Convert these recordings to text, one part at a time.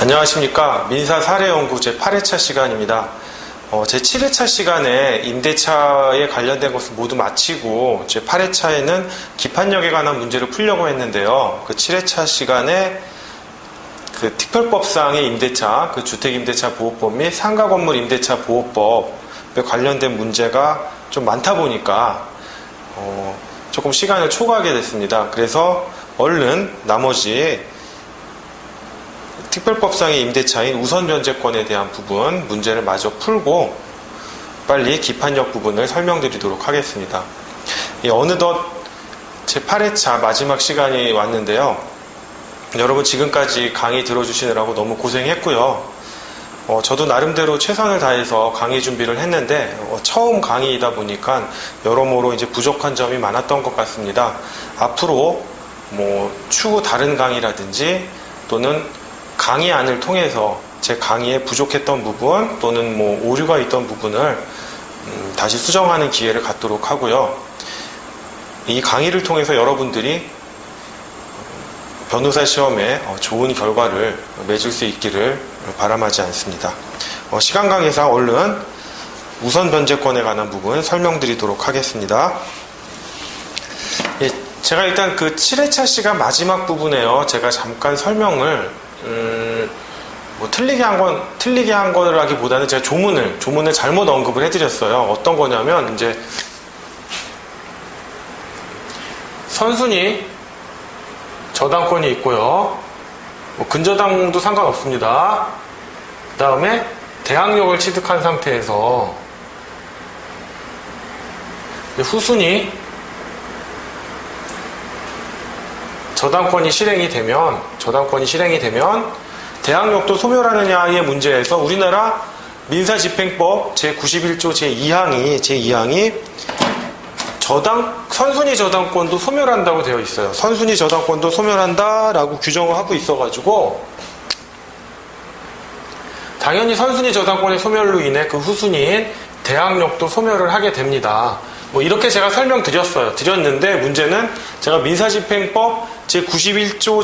안녕하십니까. 민사 사례연구 제8회차 시간입니다. 제7회차 시간에 임대차에 관련된 것을 모두 마치고 제8회차에는 기판력에 관한 문제를 풀려고 했는데요. 그 7회차 시간에 그 특별법상의 임대차, 그 주택임대차 보호법 및 상가건물 임대차 보호법에 관련된 문제가 좀 많다 보니까 조금 시간을 초과하게 됐습니다. 그래서 얼른 나머지 특별법상의 임대차인 우선변제권에 대한 부분 문제를 마저 풀고 빨리 기판력 부분을 설명드리도록 하겠습니다. 어느덧 제8회차 마지막 시간이 왔는데요. 여러분 지금까지 강의 들어주시느라고 너무 고생했고요. 저도 나름대로 최선을 다해서 강의 준비를 했는데 처음 강의이다 보니까 여러모로 이제 부족한 점이 많았던 것 같습니다. 앞으로 추후 다른 강의라든지 또는 강의안을 통해서 제 강의에 부족했던 부분 또는 오류가 있던 부분을 다시 수정하는 기회를 갖도록 하고요. 이 강의를 통해서 여러분들이 변호사 시험에 좋은 결과를 맺을 수 있기를 바람하지 않습니다. 시간 관계상 얼른 우선 변제권에 관한 부분 설명드리도록 하겠습니다. 제가 일단 그 7회차 시간 마지막 부분에요. 제가 잠깐 설명을 틀리게 한 거라기보다는 제가 조문을 잘못 언급을 해드렸어요. 어떤 거냐면 이제 선순위 저당권이 있고요. 근저당도 상관없습니다. 그 다음에 대항력을 취득한 상태에서 후순위 저당권이 실행이 되면 대항력도 소멸하느냐의 문제에서 우리나라 민사집행법 제91조 제2항이 선순위 저당권도 소멸한다고 되어 있어요. 선순위 저당권도 소멸한다라고 규정을 하고 있어가지고 당연히 선순위 저당권의 소멸로 인해 그 후순위인 대항력도 소멸을 하게 됩니다. 이렇게 제가 드렸는데 문제는 제가 민사집행법 제91조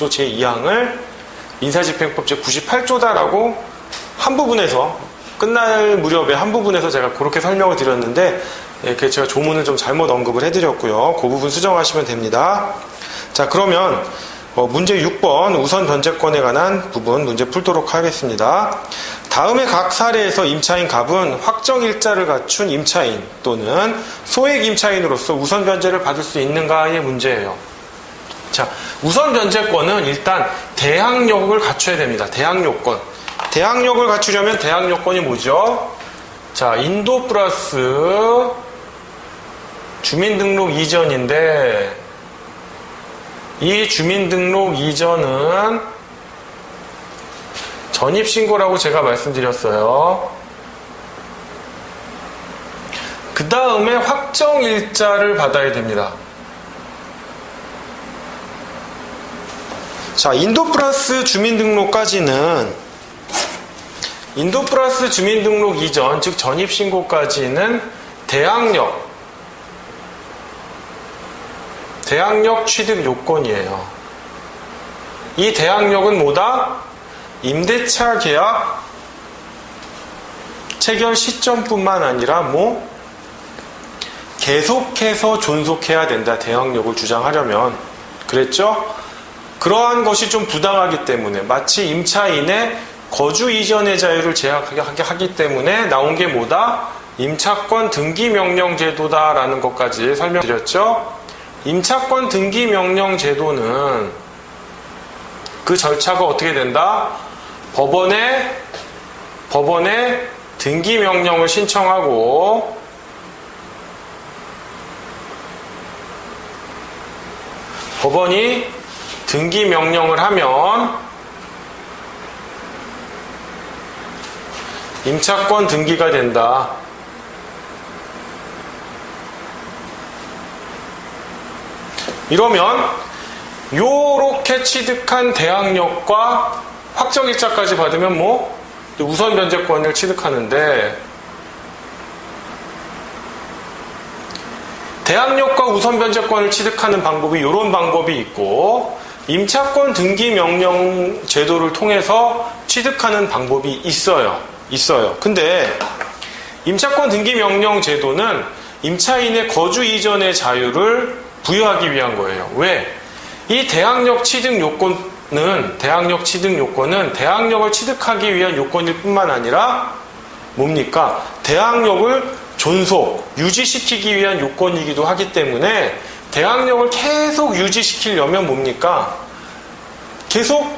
제2항을 민사집행법 제98조다라고 한 부분에서 끝날 무렵에 한 부분에서 제가 그렇게 설명을 드렸는데 이렇게 제가 조문을 좀 잘못 언급을 해드렸고요. 그 부분 수정하시면 됩니다. 자, 그러면 문제 6번 우선 변제권에 관한 부분 문제 풀도록 하겠습니다. 다음의 각 사례에서 임차인 갑은 확정일자를 갖춘 임차인 또는 소액 임차인으로서 우선 변제를 받을 수 있는가의 문제예요. 자, 우선 변제권은 일단 대항력을 갖춰야 됩니다. 대항력을 갖추려면 대항요건이 뭐죠? 자, 인도 플러스 주민등록 이전인데 이 주민등록 이전은 전입신고라고 제가 말씀드렸어요. 그 다음에 확정일자를 받아야 됩니다. 자, 인도 플러스 주민등록 이전, 즉 전입신고까지는 대항력 취득 요건이에요. 이 대항력은 뭐다? 임대차 계약 체결 시점뿐만 아니라 계속해서 존속해야 된다. 대항력을 주장하려면. 그랬죠? 그러한 것이 좀 부당하기 때문에 마치 임차인의 거주 이전의 자유를 제약하게 하기 때문에 나온 게 뭐다? 임차권 등기 명령 제도다라는 것까지 설명드렸죠? 임차권 등기 명령 제도는 그 절차가 어떻게 된다? 법원에 등기 명령을 신청하고 법원이 등기 명령을 하면 임차권 등기가 된다. 이러면 요렇게 취득한 대항력과 확정일자까지 받으면 우선 변제권을 취득하는데 대항력과 우선 변제권을 취득하는 방법이 이런 방법이 있고 임차권 등기 명령 제도를 통해서 취득하는 방법이 있어요. 근데 임차권 등기 명령 제도는 임차인의 거주 이전의 자유를 부여하기 위한 거예요. 왜? 이 대항력 취득 요건은 대항력을 취득하기 위한 요건일 뿐만 아니라 뭡니까? 대항력을 존속, 유지시키기 위한 요건이기도 하기 때문에 대항력을 계속 유지시키려면 뭡니까? 계속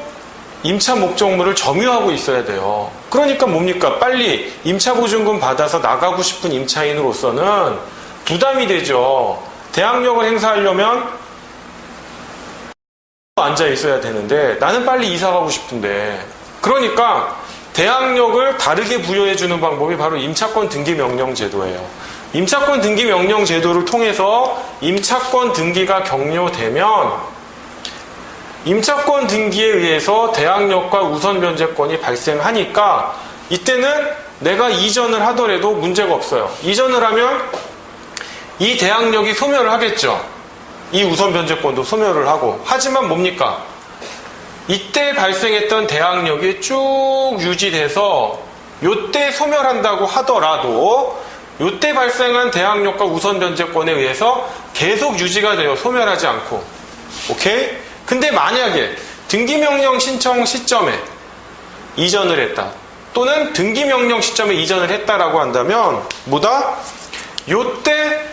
임차 목적물을 점유하고 있어야 돼요. 그러니까 뭡니까? 빨리 임차보증금 받아서 나가고 싶은 임차인으로서는 부담이 되죠. 대항력을 행사하려면 앉아 있어야 되는데 나는 빨리 이사 가고 싶은데, 그러니까 대항력을 다르게 부여해주는 방법이 바로 임차권 등기 명령 제도예요. 임차권 등기 명령 제도를 통해서 임차권 등기가 격려되면 임차권 등기에 의해서 대항력과 우선 변제권이 발생하니까 이때는 내가 이전을 하더라도 문제가 없어요. 이전을 하면 이 대항력이 소멸을 하겠죠. 이 우선 변제권도 소멸을 하고. 하지만 뭡니까? 이때 발생했던 대항력이 쭉 유지돼서 요때 소멸한다고 하더라도 요때 발생한 대항력과 우선 변제권에 의해서 계속 유지가 돼요. 소멸하지 않고. 오케이? 근데 만약에 등기명령 신청 시점에 이전을 했다, 또는 등기명령 시점에 이전을 했다라고 한다면 뭐다? 요때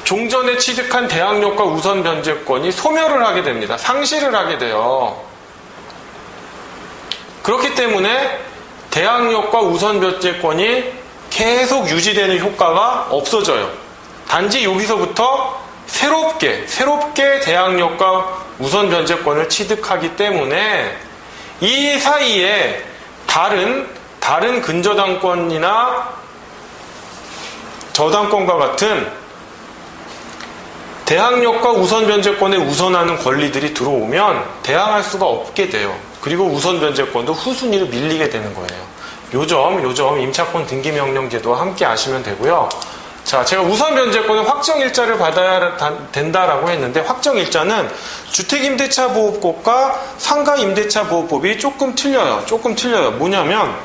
종전에 취득한 대항력과 우선 변제권이 소멸을 하게 됩니다. 상실을 하게 돼요. 그렇기 때문에 대항력과 우선 변제권이 계속 유지되는 효과가 없어져요. 단지 여기서부터 새롭게 대항력과 우선 변제권을 취득하기 때문에 이 사이에 다른 근저당권이나 저당권과 같은 대항력과 우선 변제권에 우선하는 권리들이 들어오면 대항할 수가 없게 돼요. 그리고 우선 변제권도 후순위로 밀리게 되는 거예요. 요점 임차권 등기 명령 제도와 함께 아시면 되고요. 자, 제가 우선 변제권은 확정일자를 받아야 된다라고 했는데, 확정일자는 주택임대차보호법과 상가임대차보호법이 조금 틀려요. 뭐냐면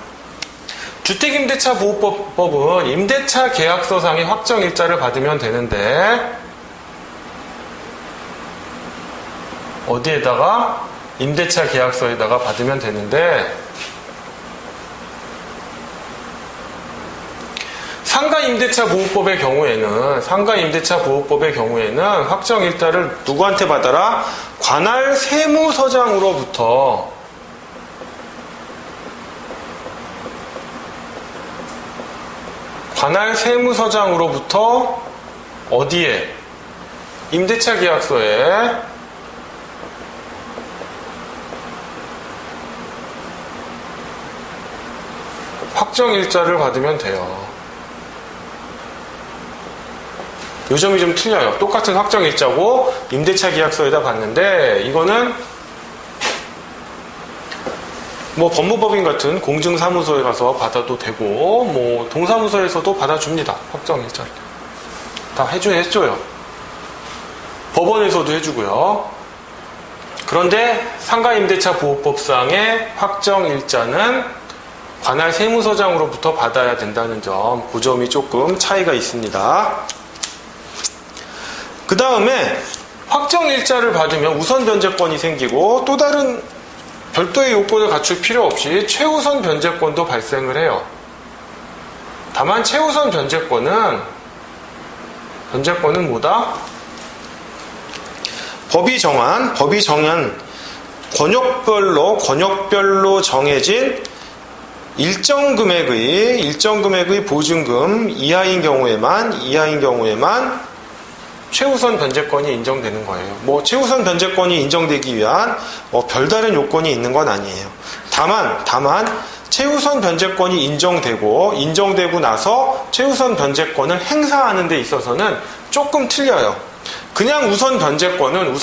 주택임대차보호법은 임대차 계약서상의 확정일자를 받으면 되는데, 어디에다가? 임대차 계약서에다가 받으면 되는데, 상가임대차보호법의 경우에는 확정일자를 누구한테 받아라? 관할 세무서장으로부터 어디에? 임대차 계약서에 확정일자를 받으면 돼요. 요 점이 좀 틀려요. 똑같은 확정일자고 임대차 계약서에다 받는데, 이거는 뭐 법무법인 같은 공증사무소에 가서 받아도 되고, 뭐 동사무소에서도 받아줍니다. 확정일자를 다 해줘요. 법원에서도 해주고요. 그런데 상가임대차보호법상의 확정일자는 관할 세무서장으로부터 받아야 된다는 점, 그 점이 조금 차이가 있습니다. 그 다음에 확정일자를 받으면 우선 변제권이 생기고, 또 다른 별도의 요건을 갖출 필요 없이 최우선 변제권도 발생을 해요. 다만 최우선 변제권은 뭐다? 법이 정한 권역별로 정해진 일정 금액의 보증금 이하인 경우에만 최우선 변제권이 인정되는 거예요. 뭐 최우선 변제권이 인정되기 위한 별다른 요건이 있는 건 아니에요. 다만 최우선 변제권이 인정되고 나서 최우선 변제권을 행사하는 데 있어서는 조금 틀려요. 그냥 우선 변제권은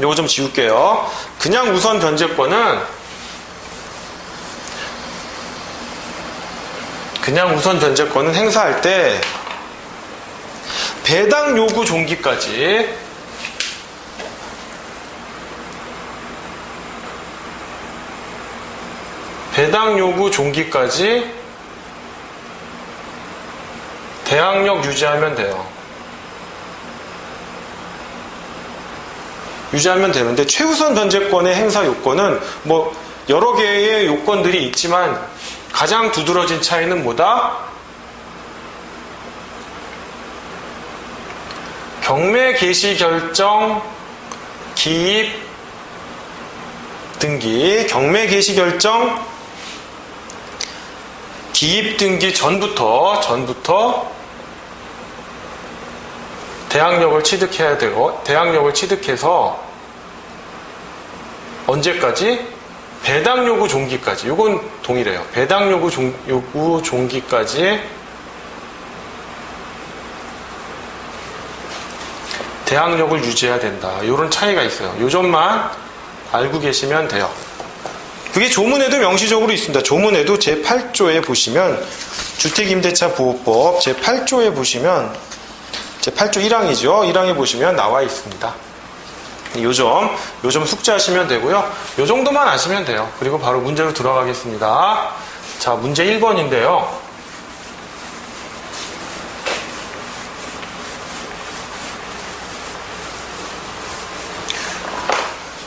요거 좀 지울게요. 그냥 우선 변제권은 행사할 때 배당 요구 종기까지 배당 요구 종기까지 대항력 유지하면 돼요. 유지하면 되는데 최우선 변제권의 행사 요건은 뭐 여러 개의 요건들이 있지만 가장 두드러진 차이는 뭐다? 경매 개시 결정, 기입, 등기, 경매 개시 결정, 기입 등기 전부터 대항력을 취득해야 되고, 대항력을 취득해서 언제까지? 배당 요구 종기까지. 이건 동일해요. 배당 요구 종기까지 대항력을 유지해야 된다. 이런 차이가 있어요. 이 점만 알고 계시면 돼요. 그게 조문에도 명시적으로 있습니다. 조문에도 제8조에 보시면 주택임대차 보호법 제8조에 보시면 제8조 1항이죠. 1항에 보시면 나와 있습니다. 요점 숙지하시면 되고요. 요 정도만 아시면 돼요. 그리고 바로 문제로 들어가겠습니다. 자, 문제 1번인데요.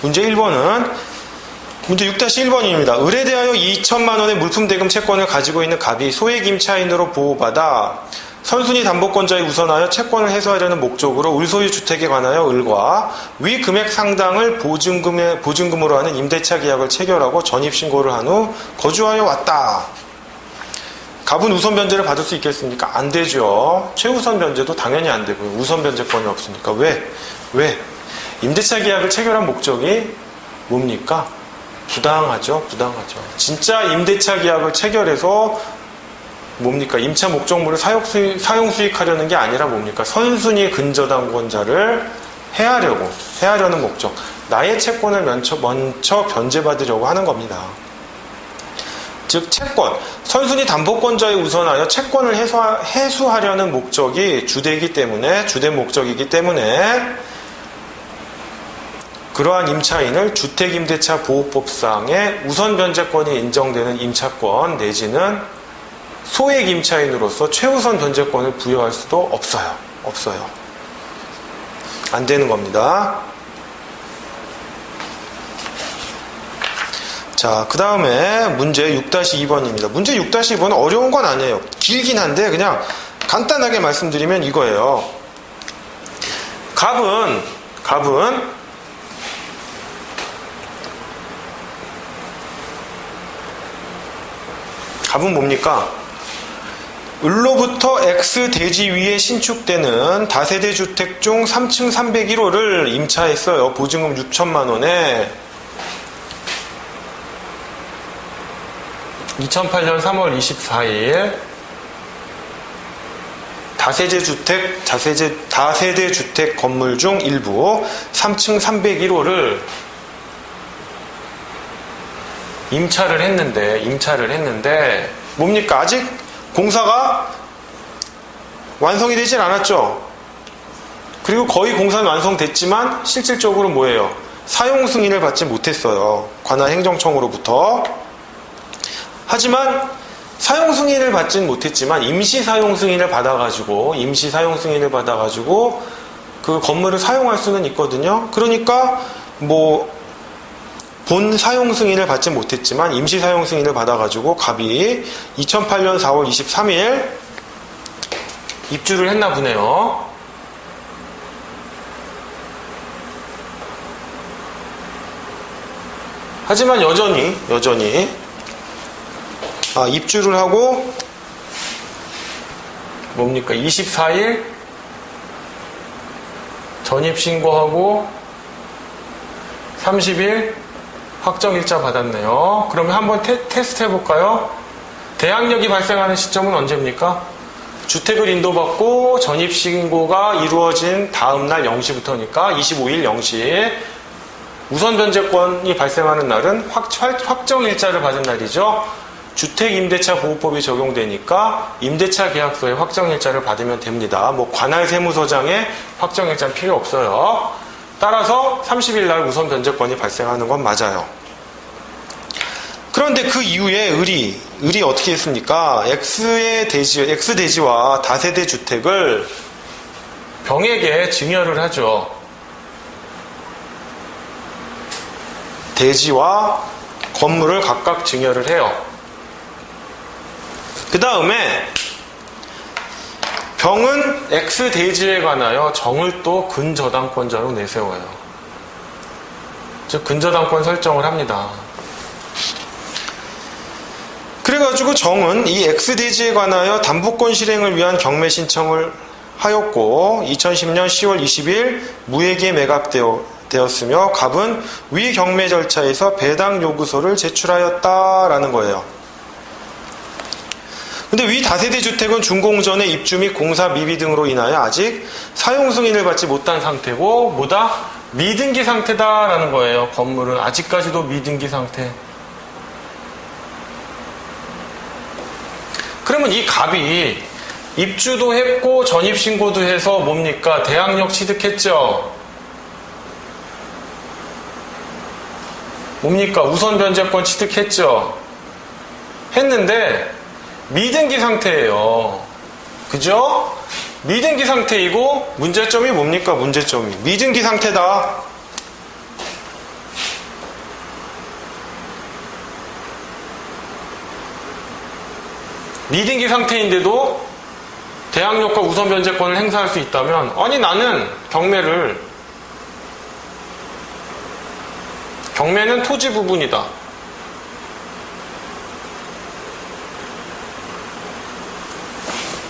문제 1번은 문제 6-1번입니다. 을에 대하여 2천만 원의 물품 대금 채권을 가지고 있는 갑이 소액 임차인으로 보호받아 선순위 담보권자에 우선하여 채권을 해소하려는 목적으로 을소유 주택에 관하여 을과 위 금액 상당을 보증금으로 하는 임대차 계약을 체결하고 전입신고를 한 후 거주하여 왔다. 갑은 우선 변제를 받을 수 있겠습니까? 안 되죠. 최우선 변제도 당연히 안 되고요. 우선 변제권이 없으니까. 왜? 임대차 계약을 체결한 목적이 뭡니까? 부당하죠. 진짜 임대차 계약을 체결해서 뭡니까? 임차 목적물을 사용 수익하려는 게 아니라 뭡니까? 선순위 근저당권자를 해하려는 목적. 나의 채권을 먼저 변제받으려고 하는 겁니다. 즉 채권, 선순위 담보권자에 우선하여 채권을 해수하려는 목적이 주된 목적이기 때문에 그러한 임차인을 주택임대차 보호법상의 우선 변제권이 인정되는 임차권 내지는 소액 임차인으로서 최우선 변제권을 부여할 수도 없어요. 안 되는 겁니다. 자, 그 다음에 문제 6-2번입니다. 문제 6-2번은 어려운 건 아니에요. 길긴 한데 그냥 간단하게 말씀드리면 이거예요. 갑은 뭡니까? 을로부터 X 대지 위에 신축되는 다세대 주택 중 3층 301호를 임차했어요. 보증금 6천만 원에 2008년 3월 24일 다세대 주택 건물 중 일부 3층 301호를 임차를 했는데 뭡니까? 아직 공사가 완성이 되진 않았죠. 그리고 거의 공사는 완성됐지만 실질적으로 뭐예요? 사용 승인을 받지 못했어요. 관할 행정청으로부터. 하지만 사용 승인을 받지는 못했지만 임시 사용 승인을 받아가지고 그 건물을 사용할 수는 있거든요. 그러니까 본 사용 승인을 받지 못했지만 임시 사용 승인을 받아가지고 갑이 2008년 4월 23일 입주를 했나 보네요. 하지만 여전히 입주를 하고 뭡니까? 24일 전입신고하고 30일 확정일자 받았네요. 그러면 한번 테스트 해볼까요? 대항력이 발생하는 시점은 언제입니까? 주택을 인도받고 전입신고가 이루어진 다음날 0시부터니까 25일 0시. 우선 변제권이 발생하는 날은 확정일자를 받은 날이죠. 주택임대차 보호법이 적용되니까 임대차 계약서에 확정일자를 받으면 됩니다. 관할 세무서장에 확정일자는 필요 없어요. 따라서 30일 날 우선 변제권이 발생하는 건 맞아요. 그런데 그 이후에 을이 어떻게 했습니까? X 대지와 다세대 주택을 병에게 증여를 하죠. 대지와 건물을 각각 증여를 해요. 그 다음에 병은 X 대지에 관하여 정을 또 근저당권자로 내세워요. 즉 근저당권 설정을 합니다. 그래가지고 정은 이 X 대지에 관하여 담보권 실행을 위한 경매 신청을 하였고 2010년 10월 20일 무에게 매각되었으며 갑은 위 경매 절차에서 배당 요구서를 제출하였다라는 거예요. 근데 위 다세대 주택은 준공전의 입주 및 공사 미비 등으로 인하여 아직 사용 승인을 받지 못한 상태고 미등기 상태다라는 거예요. 건물은 아직까지도 미등기 상태. 그러면 이 갑이 입주도 했고 전입신고도 해서 뭡니까? 대항력 취득했죠. 뭡니까? 우선 변제권 취득했죠. 했는데 미등기 상태예요. 그죠? 미등기 상태이고 문제점이 뭡니까? 문제점이 미등기 상태다. 미등기 상태인데도 대항력과 우선 변제권을 행사할 수 있다면 아니 나는 경매는 토지 부분이다.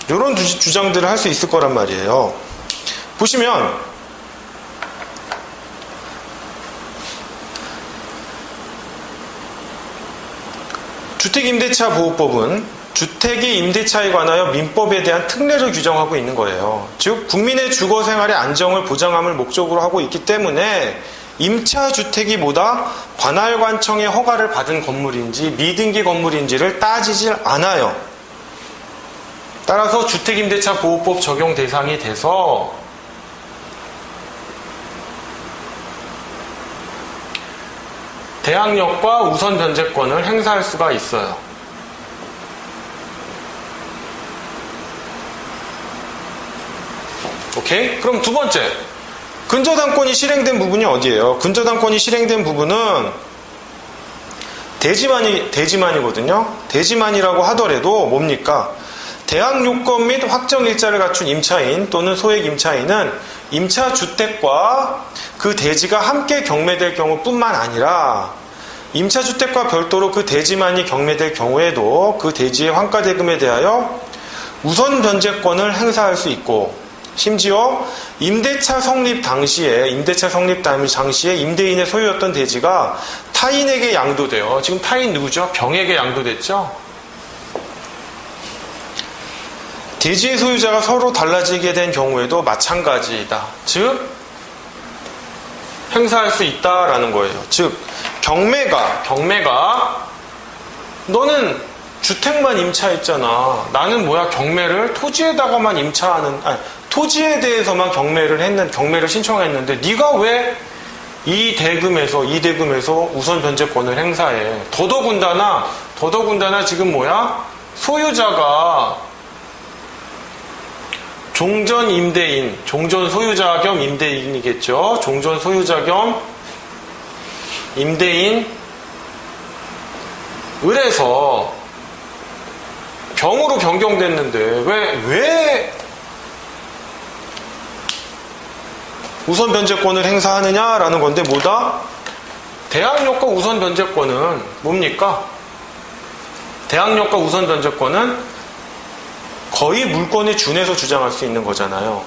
이런 주장들을 할 수 있을 거란 말이에요. 보시면 주택임대차 보호법은 주택이 임대차에 관하여 민법에 대한 특례를 규정하고 있는 거예요. 즉 국민의 주거 생활의 안정을 보장함을 목적으로 하고 있기 때문에 임차주택이 뭐다? 관할관청의 허가를 받은 건물인지 미등기 건물인지를 따지질 않아요. 따라서 주택임대차 보호법 적용 대상이 돼서 대항력과 우선 변제권을 행사할 수가 있어요. 오케이? 그럼 두 번째, 근저당권이 실행된 부분이 어디예요? 근저당권이 실행된 부분은 대지만이거든요. 대지만이라고 하더라도 뭡니까? 대항 요건 및 확정 일자를 갖춘 임차인 또는 소액 임차인은 임차주택과 그 대지가 함께 경매될 경우뿐만 아니라 임차주택과 별도로 그 대지만이 경매될 경우에도 그 대지의 환가대금에 대하여 우선 변제권을 행사할 수 있고 심지어 임대차 성립 당시에 임대인의 소유였던 대지가 타인에게 양도돼요. 지금 타인 누구죠? 병에게 양도됐죠? 대지의 소유자가 서로 달라지게 된 경우에도 마찬가지이다. 즉 행사할 수 있다라는 거예요. 즉 경매가 너는 주택만 임차했잖아. 나는 경매를 토지에다가만 토지에 대해서만 경매를 신청했는데 네가 왜 이 대금에서 우선 변제권을 행사해? 더더군다나 지금 소유자가 종전 임대인, 종전 소유자 겸 임대인이겠죠. 종전 소유자 겸 임대인 을에서 병으로 변경됐는데 왜 우선 변제권을 행사하느냐라는 건데 대항력과 우선 변제권은 뭡니까? 대항력과 우선 변제권은 거의 물권에 준해서 주장할 수 있는 거잖아요.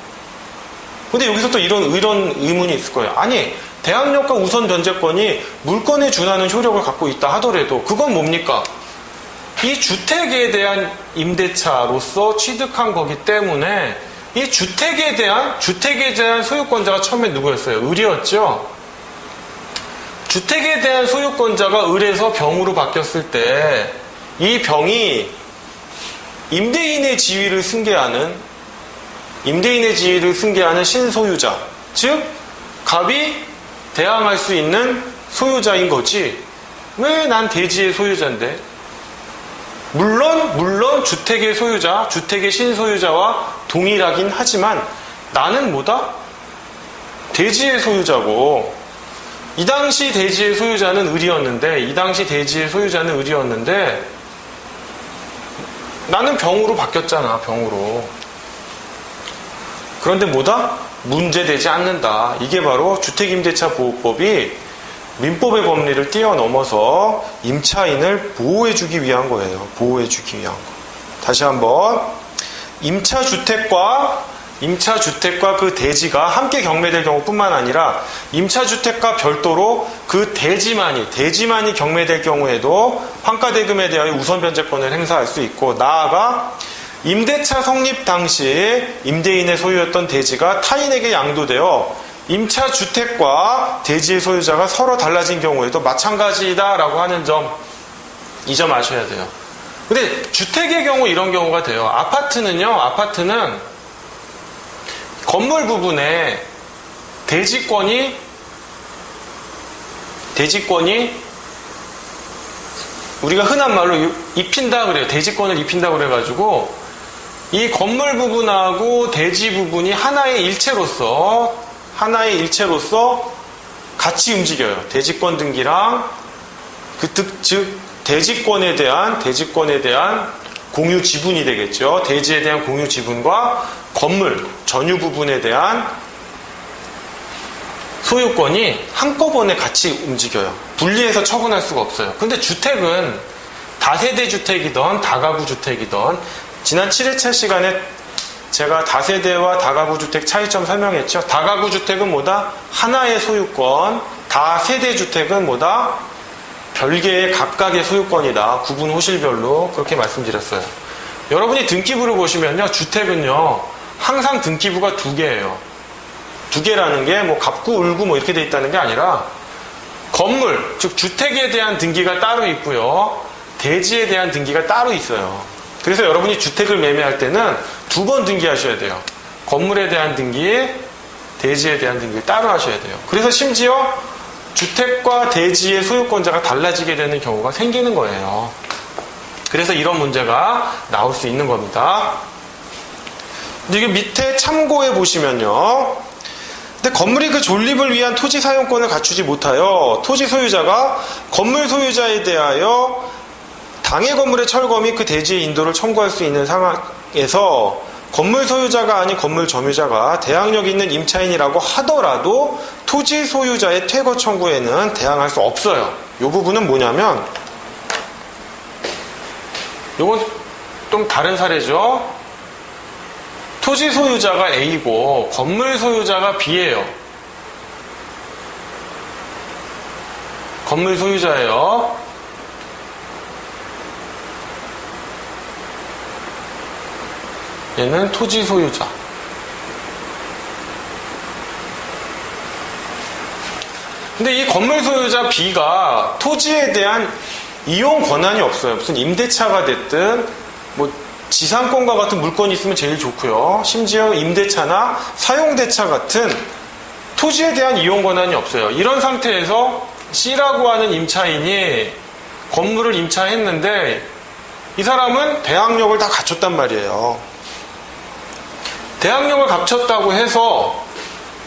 근데 여기서 또 이런 의문이 있을 거예요. 아니, 대항력과 우선 변제권이 물권에 준하는 효력을 갖고 있다 하더라도 그건 뭡니까? 이 주택에 대한 임대차로서 취득한 거기 때문에 이 주택에 대한 소유권자가 처음에 누구였어요? 을이었죠? 주택에 대한 소유권자가 을에서 병으로 바뀌었을 때 이 병이 임대인의 지위를 승계하는 신소유자, 즉 갑이 대항할 수 있는 소유자인 거지 왜 난 대지의 소유자인데? 물론 주택의 소유자, 주택의 신소유자와 동일하긴 하지만 나는 뭐다? 대지의 소유자고, 이 당시 대지의 소유자는 을이었는데 나는 병으로 바뀌었잖아, 병으로. 그런데 뭐다? 문제되지 않는다. 이게 바로 주택임대차보호법이 민법의 법리를 뛰어넘어서 임차인을 보호해주기 위한 거예요. 보호해주기 위한 거. 다시 한번. 임차주택과 그 대지가 함께 경매될 경우뿐만 아니라 임차주택과 별도로 그 대지만이 경매될 경우에도 환가대금에 대하여 우선 변제권을 행사할 수 있고, 나아가 임대차 성립 당시 임대인의 소유였던 대지가 타인에게 양도되어 임차주택과 대지의 소유자가 서로 달라진 경우에도 마찬가지다라고 하는 점, 이 점 아셔야 돼요. 근데 주택의 경우 이런 경우가 돼요. 아파트는 건물 부분에 대지권이 우리가 흔한 말로 입힌다 그래요. 대지권을 입힌다 그래가지고 이 건물 부분하고 대지 부분이 하나의 일체로서 같이 움직여요. 대지권 등기랑 즉 대지권에 대한 공유 지분이 되겠죠. 대지에 대한 공유 지분과 건물 전유 부분에 대한 소유권이 한꺼번에 같이 움직여요. 분리해서 처분할 수가 없어요. 근데 주택은 다세대 주택이든 다가구 주택이든, 지난 7회차 시간에 제가 다세대와 다가구 주택 차이점 설명했죠. 다가구 주택은 뭐다? 하나의 소유권. 다세대 주택은 뭐다? 별개의 각각의 소유권이다. 구분 호실별로 그렇게 말씀드렸어요. 여러분이 등기부를 보시면요, 주택은요 항상 등기부가 2개예요. 2개라는 게 뭐 갑구, 을구 뭐 이렇게 돼 있다는 게 아니라, 건물, 즉 주택에 대한 등기가 따로 있고요, 대지에 대한 등기가 따로 있어요. 그래서 여러분이 주택을 매매할 때는 2번 등기하셔야 돼요. 건물에 대한 등기, 대지에 대한 등기를 따로 하셔야 돼요. 그래서 심지어 주택과 대지의 소유권자가 달라지게 되는 경우가 생기는 거예요. 그래서 이런 문제가 나올 수 있는 겁니다. 이게 밑에 참고해 보시면요, 근데 건물이 그 존립을 위한 토지 사용권을 갖추지 못하여 토지 소유자가 건물 소유자에 대하여 당해 건물의 철거 및 그 대지의 인도를 청구할 수 있는 상황에서 건물 소유자가 아닌 건물 점유자가 대항력 있는 임차인이라고 하더라도 토지 소유자의 퇴거 청구에는 대항할 수 없어요. 이 부분은 뭐냐면, 이건 좀 다른 사례죠. 토지 소유자가 A고 건물 소유자가 B예요. 건물 소유자예요. 얘는 토지 소유자. 근데 이 건물 소유자 B가 토지에 대한 이용 권한이 없어요. 무슨 임대차가 됐든 뭐 지상권과 같은 물건이 있으면 제일 좋고요. 심지어 임대차나 사용대차 같은 토지에 대한 이용 권한이 없어요. 이런 상태에서 C라고 하는 임차인이 건물을 임차했는데 이 사람은 대항력을 다 갖췄단 말이에요. 대항력을 갖췄다고 해서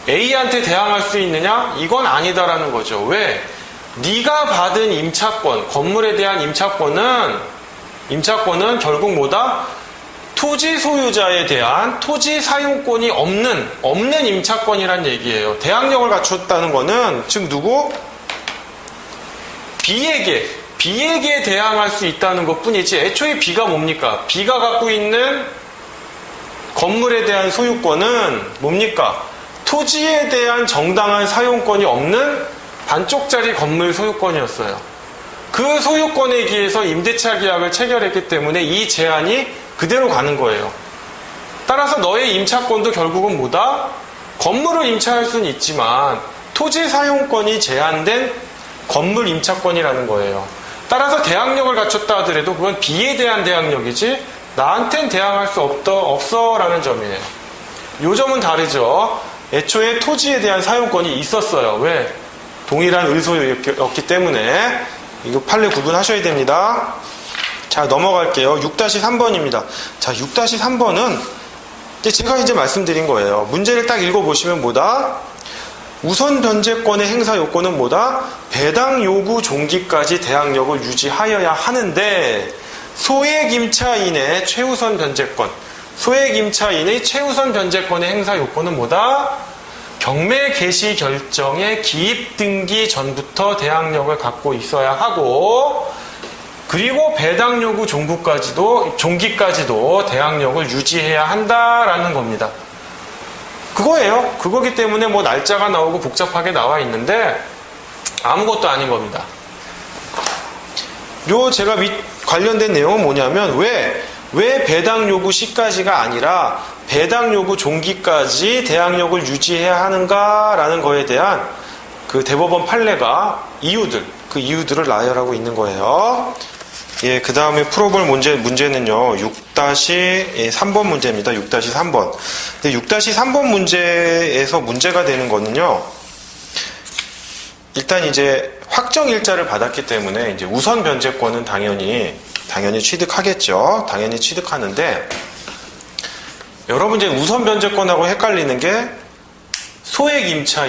A한테 대항할 수 있느냐? 이건 아니다라는 거죠. 왜? 네가 받은 임차권, 건물에 대한 임차권은 결국 뭐다? 토지 소유자에 대한 토지 사용권이 없는 임차권이란 얘기예요. 대항력을 갖췄다는 거는 즉 누구? B에게 대항할 수 있다는 것 뿐이지, 애초에 B가 뭡니까? B가 갖고 있는 건물에 대한 소유권은 뭡니까? 토지에 대한 정당한 사용권이 없는 반쪽짜리 건물 소유권이었어요. 그 소유권에 의해서 임대차 계약을 체결했기 때문에 이 제한이 그대로 가는 거예요. 따라서 너의 임차권도 결국은 뭐다? 건물을 임차할 수는 있지만 토지 사용권이 제한된 건물 임차권이라는 거예요. 따라서 대항력을 갖췄다 하더라도 그건 B에 대한 대항력이지 나한텐 대항할 수 없어라는 점이에요. 요 점은 다르죠. 애초에 토지에 대한 사용권이 있었어요. 왜? 동일한 을소유였기 때문에 이거 판례 구분하셔야 됩니다. 자, 넘어갈게요. 6-3번입니다. 자, 6-3번은 제가 이제 말씀드린 거예요. 문제를 딱 읽어보시면 뭐다? 우선 변제권의 행사 요건은 뭐다? 배당 요구 종기까지 대항력을 유지하여야 하는데 소액 임차인의 최우선 변제권, 소액 임차인의 최우선 변제권의 행사 요건은 뭐다? 경매 개시 결정의 기입 등기 전부터 대항력을 갖고 있어야 하고, 그리고 배당 요구 종기까지도 대항력을 유지해야 한다라는 겁니다. 그거예요. 그거기 때문에 뭐 날짜가 나오고 복잡하게 나와 있는데 아무것도 아닌 겁니다. 요 제가 관련된 내용은 뭐냐면 왜 배당 요구 시까지가 아니라 배당 요구 종기까지 대항력을 유지해야 하는가라는 거에 대한 그 대법원 판례가 그 이유들을 나열하고 있는 거예요. 예, 그 다음에 풀어볼 문제는요, 6-3번 문제입니다. 6-3번. 근데 6-3번 문제에서 문제가 되는 거는요, 일단 이제 확정일자를 받았기 때문에 이제 우선 변제권은 당연히 취득하겠죠. 당연히 취득하는데, 여러분 이제 우선 변제권하고 헷갈리는 게 소액 임차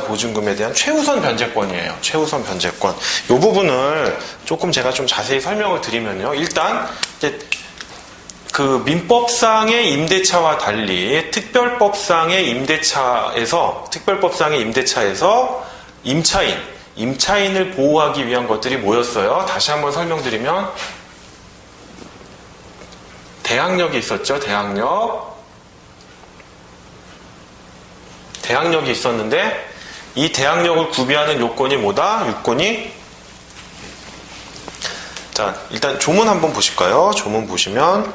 보증금에 대한 최우선 변제권이에요. 최우선 변제권. 이 부분을 조금 제가 좀 자세히 설명을 드리면요. 일단 이제 그 민법상의 임대차와 달리 특별법상의 임대차에서 임차인을 보호하기 위한 것들이 뭐였어요? 다시 한번 설명드리면 대항력이 있었죠. 대항력이 있었는데 이 대항력을 구비하는 요건이 뭐다? 자, 일단 조문 한번 보실까요? 조문 보시면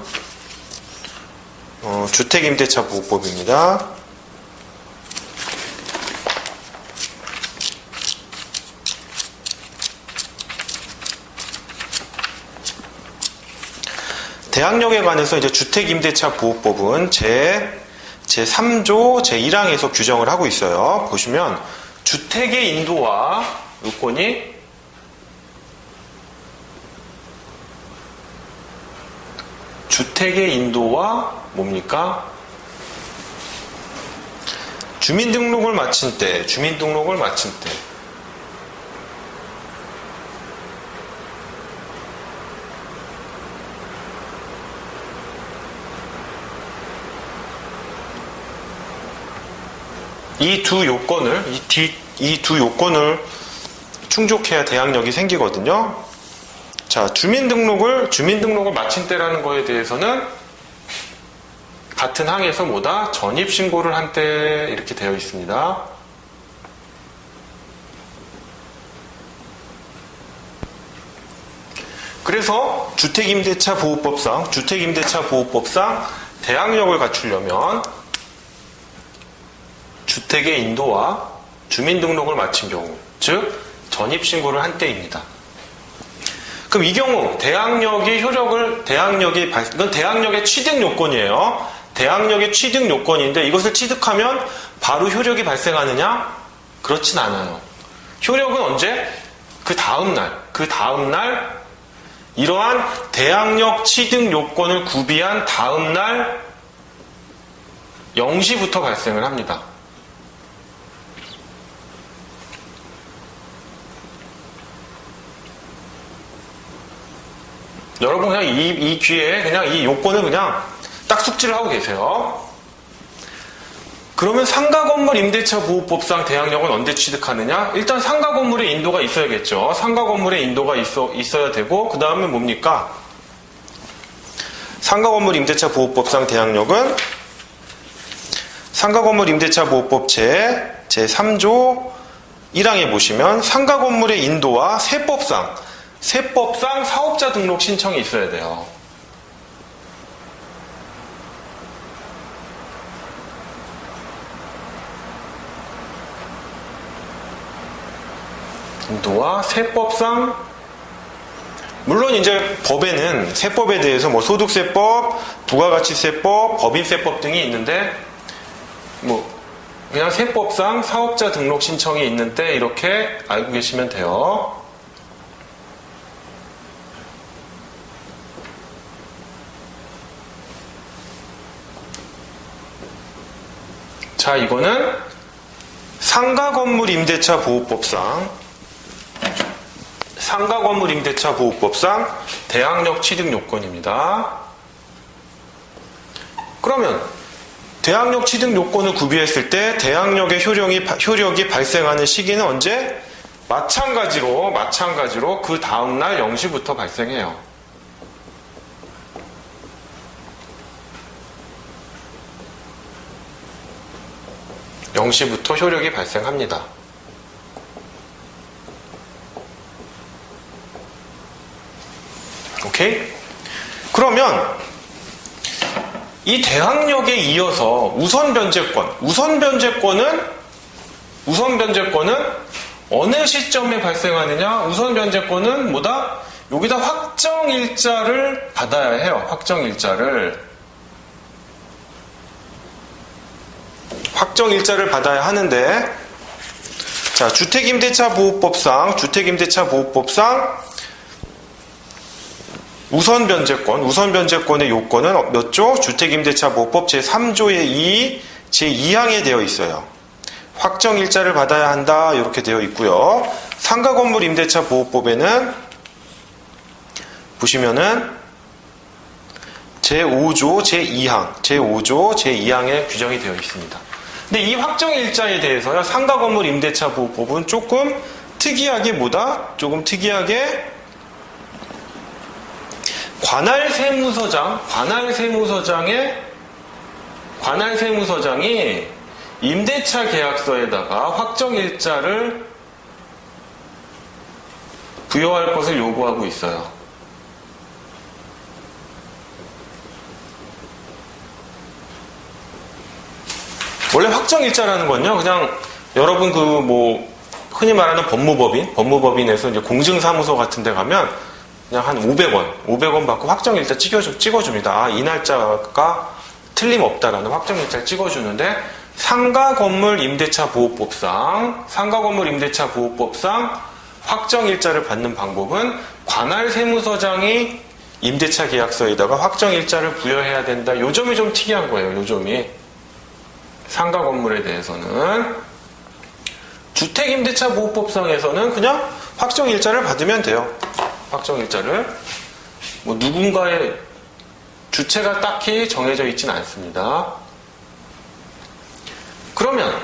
주택임대차보호법입니다. 대항력에 관해서 이제 주택임대차보호법은 제3조 제1항에서 규정을 하고 있어요. 보시면 주택의 인도와 요건이 뭡니까? 주민등록을 마친 때 이 두 요건을 충족해야 대항력이 생기거든요. 자, 주민등록을 마친 때라는 거에 대해서는 같은 항에서 뭐다? 전입신고를 한 때 이렇게 되어 있습니다. 그래서 주택임대차보호법상 대항력을 갖추려면 주택의 인도와 주민등록을 마친 경우, 즉 전입신고를 한 때입니다. 그럼 이 경우 이건 대항력의 취득 요건이에요. 대항력의 취득 요건인데 이것을 취득하면 바로 효력이 발생하느냐? 그렇진 않아요. 효력은 언제? 그 다음날 이러한 대항력 취득 요건을 구비한 다음날 0시부터 발생을 합니다. 여러분 그냥 이 귀에 그냥 이 요건을 그냥 딱 숙지를 하고 계세요. 그러면 상가건물 임대차보호법상 대항력은 언제 취득하느냐? 일단 상가건물의 인도가 있어야겠죠. 상가건물의 인도가 있어야 되고 그 다음에 뭡니까? 상가건물 임대차보호법상 대항력은 상가건물 임대차보호법 제3조 1항에 보시면 상가건물의 인도와 세법상 사업자 등록 신청이 있어야 돼요. 인도와 세법상, 물론 이제 법에는 세법에 대해서 뭐 소득세법, 부가가치세법, 법인세법 등이 있는데 그냥 세법상 사업자 등록 신청이 있는데 이렇게 알고 계시면 돼요. 자, 이거는 상가건물 임대차 보호법상 대항력 취득 요건입니다. 그러면 대항력 취득 요건을 구비했을 때 대항력의 효력이 발생하는 시기는 언제? 마찬가지로 그 다음날 0시부터 발생해요. (0시부터) 효력이 발생합니다. 오케이? 그러면 이 대항력에 이어서 우선 변제권은 어느 시점에 발생하느냐? 우선 변제권은 뭐다? 여기다 확정일자를 받아야 해요. 확정일자를 받아야 하는데, 자, 주택임대차 보호법상 우선 변제권의 요건은 몇 조? 주택임대차 보호법 제3조의 2, 제2항에 되어 있어요. 확정일자를 받아야 한다, 이렇게 되어 있고요. 상가건물 임대차 보호법에는 보시면은 제5조 제2항에 규정이 되어 있습니다. 근데 이 확정일자에 대해서요, 상가건물 임대차 보호법은 조금 특이하게 관할 세무서장이 임대차 계약서에다가 확정일자를 부여할 것을 요구하고 있어요. 원래 확정일자라는 건요, 그냥 여러분 흔히 말하는 법무법인에서 이제 공증사무소 같은 데 가면 그냥 한 500원 받고 확정일자 찍어줍니다. 이 날짜가 틀림없다라는 확정일자를 찍어주는데, 상가건물 임대차 보호법상 확정일자를 받는 방법은 관할 세무서장이 임대차 계약서에다가 확정일자를 부여해야 된다. 요 점이 좀 특이한 거예요. 상가건물에 대해서는. 주택임대차 보호법상에서는 그냥 확정일자를 받으면 돼요. 확정일자를. 누군가의 주체가 딱히 정해져 있지는 않습니다. 그러면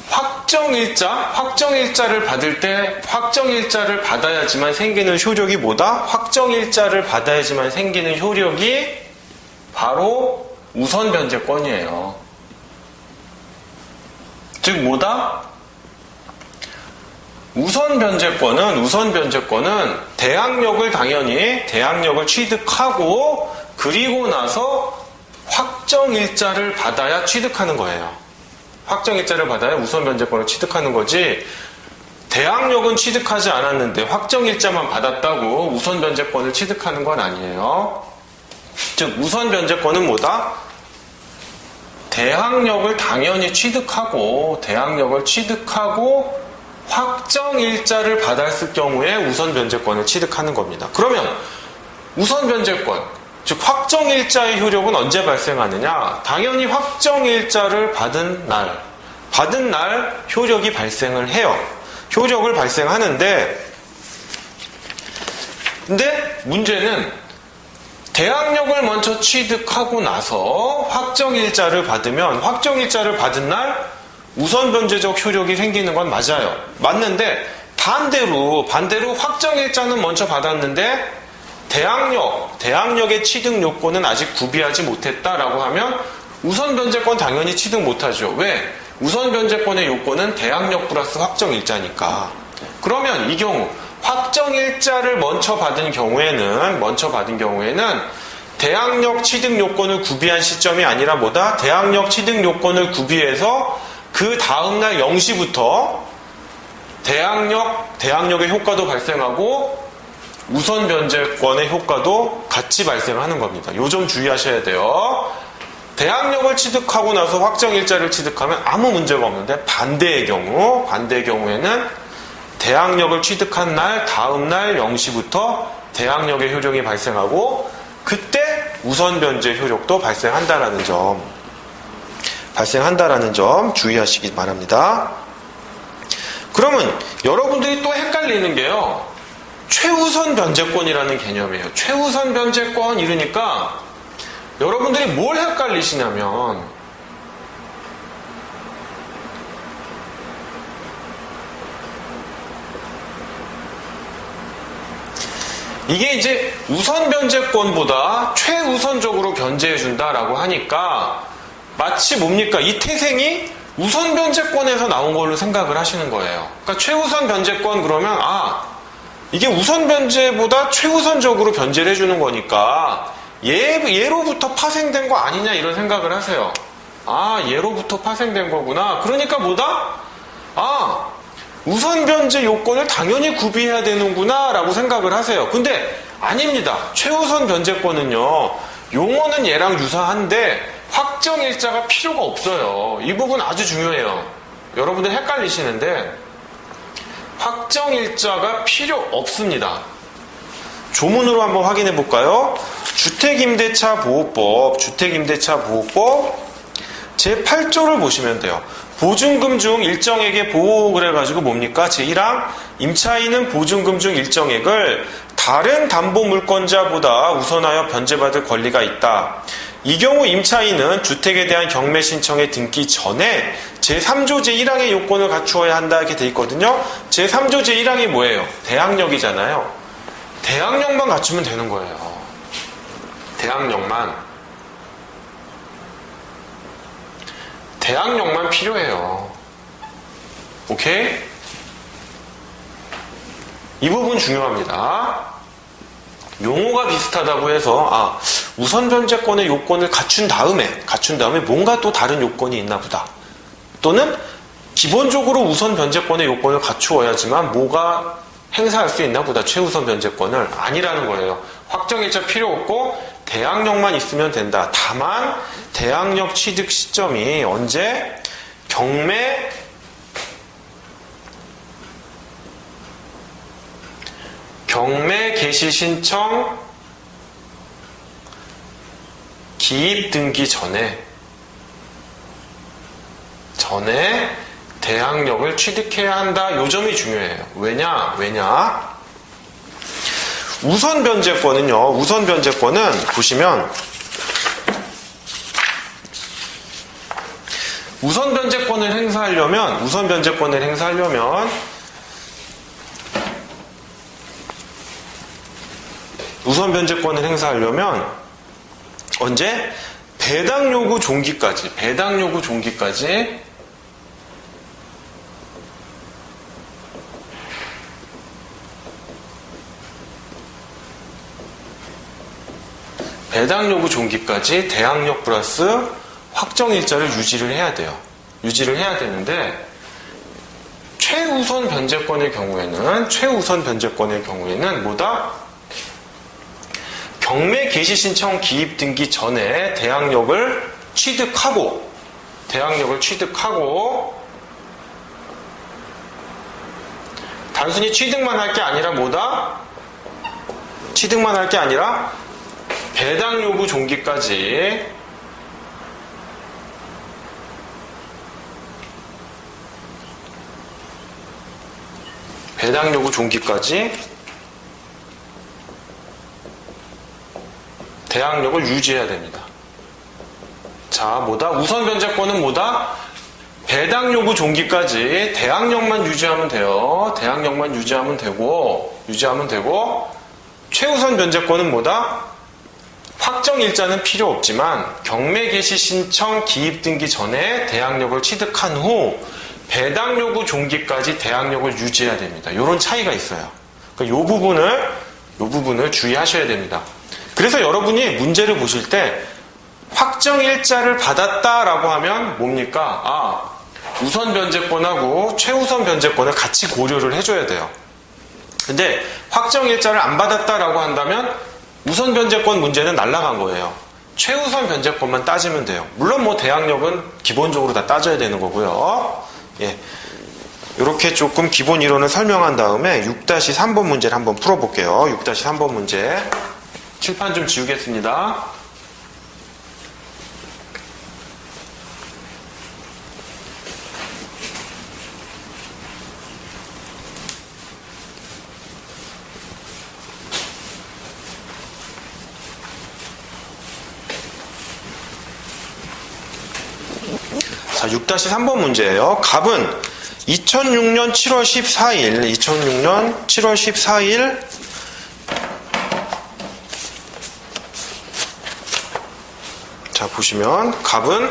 확정일자를 받을 때 확정일자를 받아야지만 생기는 효력이 뭐다? 확정일자를 받아야지만 생기는 효력이 바로 우선 변제권이에요. 즉 뭐다? 우선 변제권은 대항력을 취득하고 그리고 나서 확정일자를 받아야 취득하는 거예요. 확정일자를 받아야 우선 변제권을 취득하는 거지, 대항력은 취득하지 않았는데 확정일자만 받았다고 우선 변제권을 취득하는 건 아니에요. 즉 우선 변제권은 뭐다? 대항력을 당연히 취득하고 확정일자를 받았을 경우에 우선 변제권을 취득하는 겁니다. 그러면 우선 변제권, 즉 확정일자의 효력은 언제 발생하느냐? 당연히 확정일자를 받은 날 효력이 발생을 해요. 효력을 발생하는데, 근데 문제는 대항력을 먼저 취득하고 나서 확정일자를 받으면 확정일자를 받은 날 우선 변제적 효력이 생기는 건 맞아요. 맞는데 반대로 확정일자는 먼저 받았는데 대항력의 취득 요건은 아직 구비하지 못했다라고 하면 우선 변제권 당연히 취득 못하죠. 왜? 우선 변제권의 요건은 대항력 플러스 확정일자니까. 그러면 이 경우 확정일자를 먼저 받은 경우에는 대항력 취득 요건을 구비한 시점이 아니라 뭐다? 대항력 취득 요건을 구비해서 그 다음날 0시부터 대항력의 효과도 발생하고 우선 변제권의 효과도 같이 발생하는 겁니다. 요 점 주의하셔야 돼요. 대항력을 취득하고 나서 확정일자를 취득하면 아무 문제가 없는데, 반대의 경우에는 대항력을 취득한 날 다음날 0시부터 대항력의 효력이 발생하고 그때 우선 변제 효력도 발생한다라는 점. 발생한다라는 점 주의하시기 바랍니다. 그러면 여러분들이 또 헷갈리는 게요. 최우선 변제권이라는 개념이에요. 최우선 변제권 이러니까 여러분들이 뭘 헷갈리시냐면 이게 이제 우선 변제권보다 최우선적으로 변제해준다라고 하니까 마치 뭡니까? 이 태생이 우선 변제권에서 나온 걸로 생각을 하시는 거예요. 그러니까 최우선 변제권 그러면 이게 우선 변제보다 최우선적으로 변제를 해주는 거니까 얘로부터 파생된 거 아니냐 이런 생각을 하세요. 얘로부터 파생된 거구나. 그러니까 뭐다? 우선 변제 요건을 당연히 구비해야 되는구나 라고 생각을 하세요. 근데 아닙니다. 최우선 변제권은요. 용어는 얘랑 유사한데 확정일자가 필요가 없어요. 이 부분 아주 중요해요. 여러분들 헷갈리시는데 확정일자가 필요 없습니다. 조문으로 한번 확인해 볼까요? 주택임대차보호법 제8조를 보시면 돼요. 보증금 중 일정액의 보호 그래가지고 뭡니까? 제1항 임차인은 보증금 중 일정액을 다른 담보물권자보다 우선하여 변제받을 권리가 있다. 이 경우 임차인은 주택에 대한 경매 신청에 등기 전에 제3조 제1항의 요건을 갖추어야 한다 이렇게 돼 있거든요. 제3조 제1항이 뭐예요? 대항력이잖아요. 대항력만 갖추면 되는 거예요. 대항력만 필요해요. 오케이? 이 부분 중요합니다. 용어가 비슷하다고 해서 우선 변제권의 요건을 갖춘 다음에 뭔가 또 다른 요건이 있나 보다. 또는 기본적으로 우선 변제권의 요건을 갖추어야지만 뭐가 행사할 수 있나 보다. 최우선 변제권을 아니라는 거예요. 확정일자 필요 없고 대항력만 있으면 된다. 다만 대항력 취득 시점이 언제? 경매 개시 신청 기입 등기 전에 대항력을 취득해야 한다. 요 점이 중요해요. 왜냐? 우선 변제권은 보시면 우선 변제권을 행사하려면 언제? 배당 요구 종기까지 대항력 플러스 확정일자를 유지를 해야 돼요. 유지를 해야 되는데 최우선 변제권의 경우에는 뭐다? 경매 개시 신청 기입 등기 전에 대항력을 취득하고 단순히 취득만 할 게 아니라 뭐다? 배당 요구 종기까지 대항력을 유지해야 됩니다. 자, 우선 변제권은 배당 요구 종기까지 대항력만 유지하면 돼요. 유지하면 되고 최우선 변제권은 확정일자는 필요 없지만 경매 개시 신청 기입 등기 전에 대항력을 취득한 후 배당 요구 종기까지 대항력을 유지해야 됩니다. 이런 차이가 있어요. 그러니까 이 부분을 주의하셔야 됩니다. 그래서 여러분이 문제를 보실 때 확정일자를 받았다라고 하면 뭡니까? 우선 변제권하고 최우선 변제권을 같이 고려를 해줘야 돼요. 근데 확정일자를 안 받았다라고 한다면 우선 변제권 문제는 날아간 거예요. 최우선 변제권만 따지면 돼요. 물론 대항력은 기본적으로 다 따져야 되는 거고요. 예. 이렇게 조금 기본 이론을 설명한 다음에 6-3번 문제를 한번 풀어볼게요. 6-3번 문제. 칠판 좀 지우겠습니다. 자, 6-3번 문제예요. 갑은 2006년 7월 14일 자, 보시면 갑은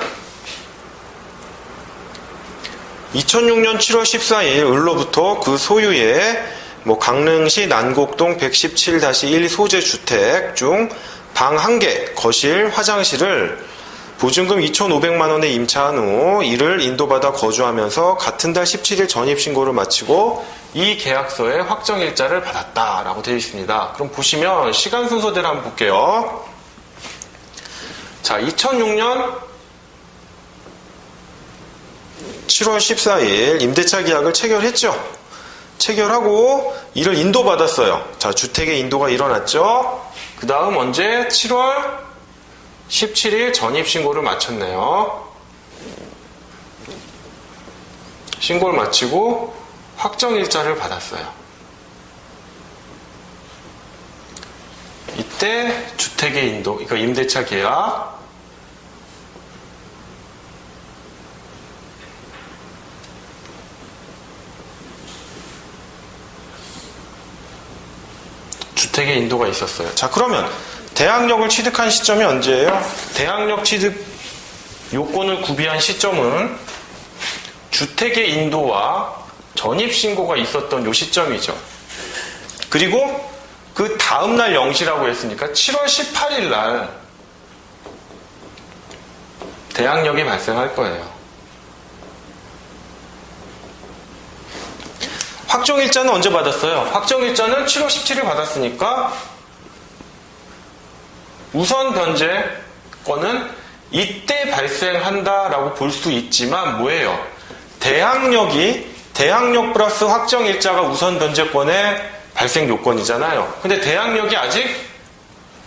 2006년 7월 14일 을로부터 그 소유의 강릉시 난곡동 117-1 소재 주택 중 방 1개, 거실, 화장실을 보증금 2,500만 원에 임차한 후 이를 인도받아 거주하면서 같은 달 17일 전입신고를 마치고 이 계약서에 확정일자를 받았다라고 되어 있습니다. 그럼 보시면 시간 순서대로 한번 볼게요. 자, 2006년 7월 14일 임대차 계약을 체결했죠. 체결하고 이를 인도받았어요. 자, 주택의 인도가 일어났죠. 그 다음 언제? 7월 17일 전입신고를 마쳤네요. 신고를 마치고 확정일자를 받았어요. 이때 주택의 인도, 그러니까 임대차 계약, 주택의 인도가 있었어요. 자, 그러면 대항력을 취득한 시점이 언제예요? 대항력 취득 요건을 구비한 시점은 주택의 인도와 전입신고가 있었던 요 시점이죠. 그리고 그 다음날 0시라고 했으니까 7월 18일 날 대항력이 발생할 거예요. 확정일자는 언제 받았어요? 확정일자는 7월 17일 받았으니까 우선 변제권은 이때 발생한다라고 볼 수 있지만 뭐예요? 대항력 플러스 확정일자가 우선 변제권의 발생 요건이잖아요. 근데 대항력이 아직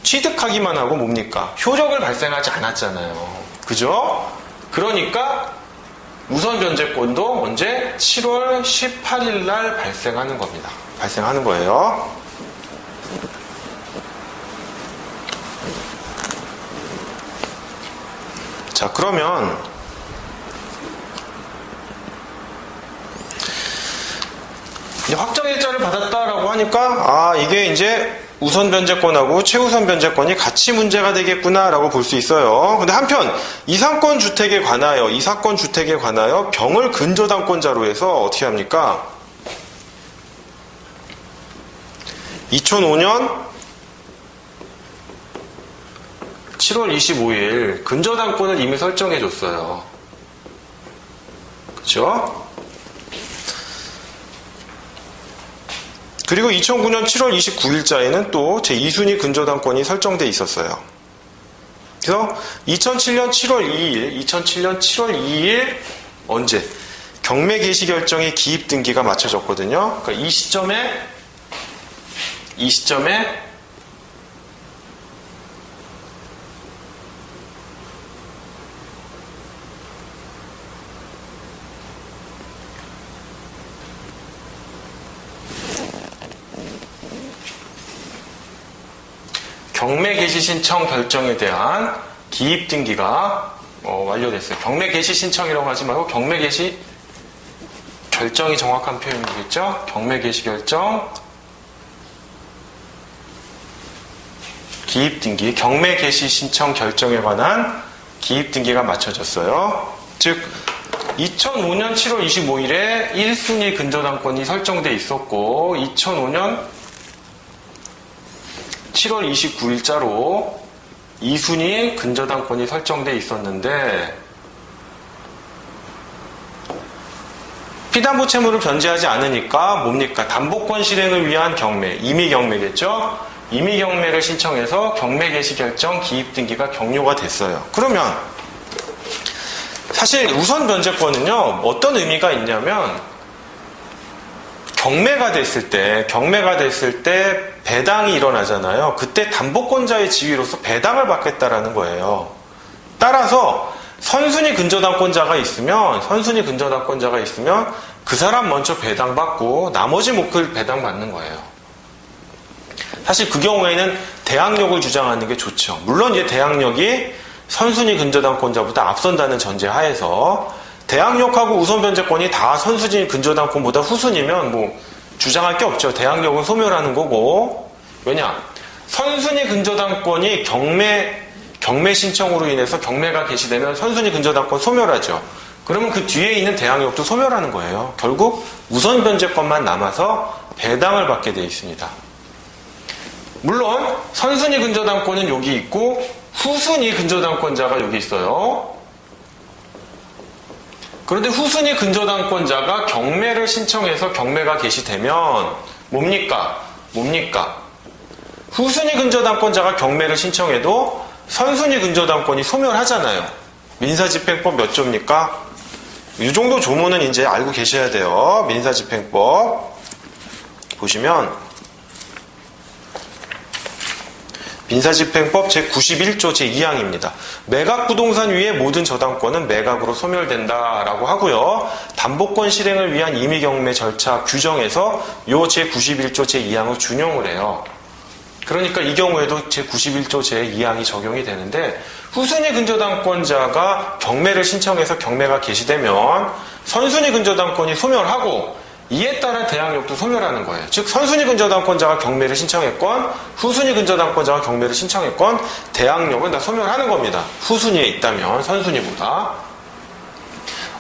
취득하기만 하고 뭡니까? 효력을 발생하지 않았잖아요. 그죠? 그러니까 우선 변제권도 언제? 7월 18일 날 발생하는 겁니다. 발생하는 거예요. 자, 그러면 이제 확정일자를 받았다라고 하니까 이게 이제 우선 변제권하고 최우선 변제권이 같이 문제가 되겠구나라고 볼 수 있어요. 근데 한편 이 사건 주택에 관하여 병을 근저당권자로 해서 어떻게 합니까? 2005년 7월 25일 근저당권을 이미 설정해 줬어요. 그렇죠? 그리고 2009년 7월 29일자에는 또 제2순위 근저당권이 설정돼 있었어요. 그래서 2007년 7월 2일 언제? 경매 개시 결정의 기입 등기가 맞춰졌거든요. 그러니까 이 시점에 경매 개시 신청 결정에 대한 기입 등기가 완료됐어요. 경매 개시 신청이라고 하지 말고 경매 개시 결정이 정확한 표현이겠죠? 경매 개시 결정, 기입 등기, 경매 개시 신청 결정에 관한 기입 등기가 맞춰졌어요. 즉 2005년 7월 25일에 1순위 근저당권이 설정돼 있었고 2005년 7월 29일자로 2순위 근저당권이 설정돼 있었는데 피담보 채무를 변제하지 않으니까 뭡니까? 담보권 실행을 위한 경매, 임의경매겠죠? 임의경매를 신청해서 경매 개시 결정 기입 등기가 격려가 됐어요. 그러면 사실 우선 변제권은요 어떤 의미가 있냐면 경매가 됐을 때 배당이 일어나잖아요. 그때 담보권자의 지위로서 배당을 받겠다라는 거예요. 따라서 선순위 근저당권자가 있으면 그 사람 먼저 배당받고 나머지 목을 배당받는 거예요. 사실 그 경우에는 대항력을 주장하는 게 좋죠. 물론 이제 대항력이 선순위 근저당권자보다 앞선다는 전제 하에서 대항력하고 우선 변제권이 다 선순위 근저당권보다 후순위면 뭐 주장할 게 없죠. 대항력은 소멸하는 거고. 왜냐? 선순위 근저당권이 경매 신청으로 인해서 경매가 개시되면 선순위 근저당권 소멸하죠. 그러면 그 뒤에 있는 대항력도 소멸하는 거예요. 결국 우선 변제권만 남아서 배당을 받게 되어 있습니다. 물론 선순위 근저당권은 여기 있고 후순위 근저당권자가 여기 있어요. 그런데 후순위 근저당권자가 경매를 신청해서 경매가 개시되면 뭡니까? 후순위 근저당권자가 경매를 신청해도 선순위 근저당권이 소멸하잖아요. 민사집행법 몇 조입니까? 이 정도 조문은 이제 알고 계셔야 돼요. 민사집행법 보시면 민사집행법 제91조 제2항입니다. 매각부동산 위의 모든 저당권은 매각으로 소멸된다라고 하고요. 담보권 실행을 위한 임의경매 절차 규정에서 요 제91조 제2항을 준용을 해요. 그러니까 이 경우에도 제91조 제2항이 적용이 되는데 후순위 근저당권자가 경매를 신청해서 경매가 개시되면 선순위 근저당권이 소멸하고 이에 따라 대항력도 소멸하는 거예요. 즉 선순위 근저당권자가 경매를 신청했건 후순위 근저당권자가 경매를 신청했건 대항력은 다 소멸하는 겁니다. 후순위에 있다면 선순위보다.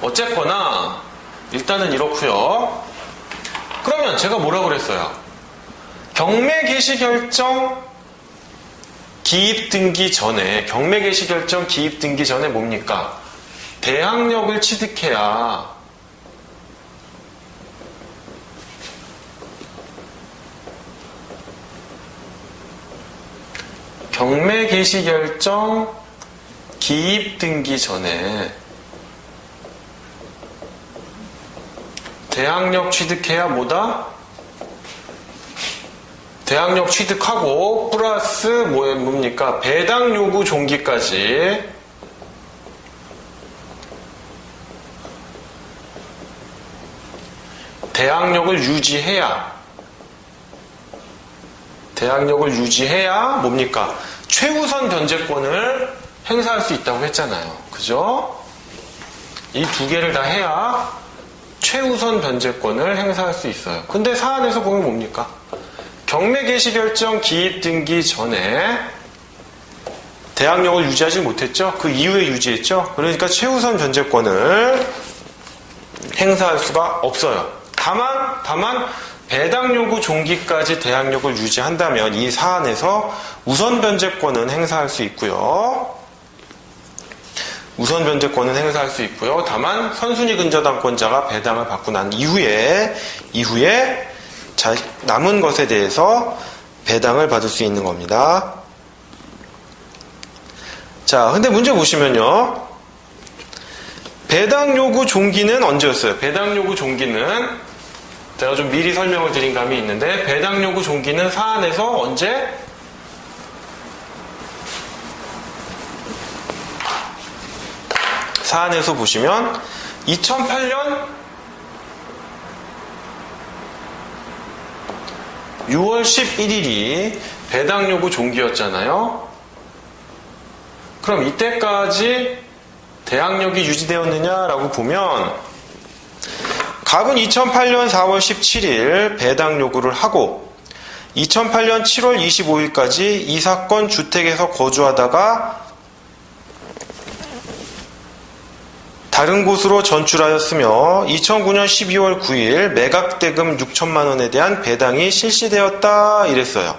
어쨌거나 일단은 이렇고요. 그러면 제가 뭐라고 그랬어요? 경매 개시 결정 기입 등기 전에 경매 개시 결정 기입 등기 전에 뭡니까? 대항력을 취득해야 경매 개시 결정 기입 등기 전에 대항력 취득해야 뭐다? 대항력 취득하고 플러스 뭡니까? 배당 요구 종기까지 대항력을 유지해야 뭡니까? 최우선 변제권을 행사할 수 있다고 했잖아요. 그죠? 이 두 개를 다 해야 최우선 변제권을 행사할 수 있어요. 근데 사안에서 보면 뭡니까? 경매 개시 결정 기입 등기 전에 대항력을 유지하지 못했죠? 그 이후에 유지했죠? 그러니까 최우선 변제권을 행사할 수가 없어요. 다만 배당 요구 종기까지 대항력을 유지한다면 이 사안에서 우선 변제권은 행사할 수 있고요. 다만 선순위 근저당권자가 배당을 받고 난 이후에 남은 것에 대해서 배당을 받을 수 있는 겁니다. 자, 근데 문제 보시면요. 배당 요구 종기는 언제였어요? 배당 요구 종기는 제가 좀 미리 설명을 드린 감이 있는데 배당 요구 종기는 사안에서 언제? 사안에서 보시면 2008년 6월 11일이 배당 요구 종기였잖아요. 그럼 이때까지 대항력이 유지되었느냐라고 보면 갑은 2008년 4월 17일 배당 요구를 하고 2008년 7월 25일까지 이 사건 주택에서 거주하다가 다른 곳으로 전출하였으며 2009년 12월 9일 매각대금 6천만 원에 대한 배당이 실시되었다 이랬어요.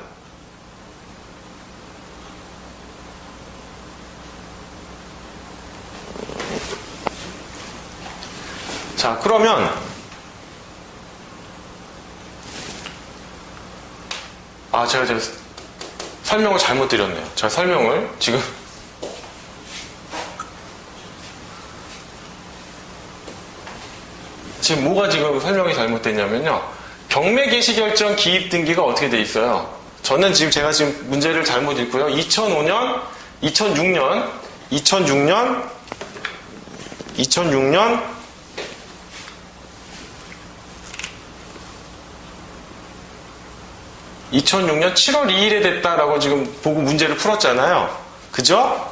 자, 그러면 제가 설명을 잘못 드렸네요. 제가 설명을 지금 뭐가 지금 설명이 잘못됐냐면요. 경매 개시 결정 기입 등기가 어떻게 돼 있어요? 제가 지금 문제를 잘못 읽고요. 2006년 7월 2일에 됐다라고 지금 보고 문제를 풀었잖아요. 그죠?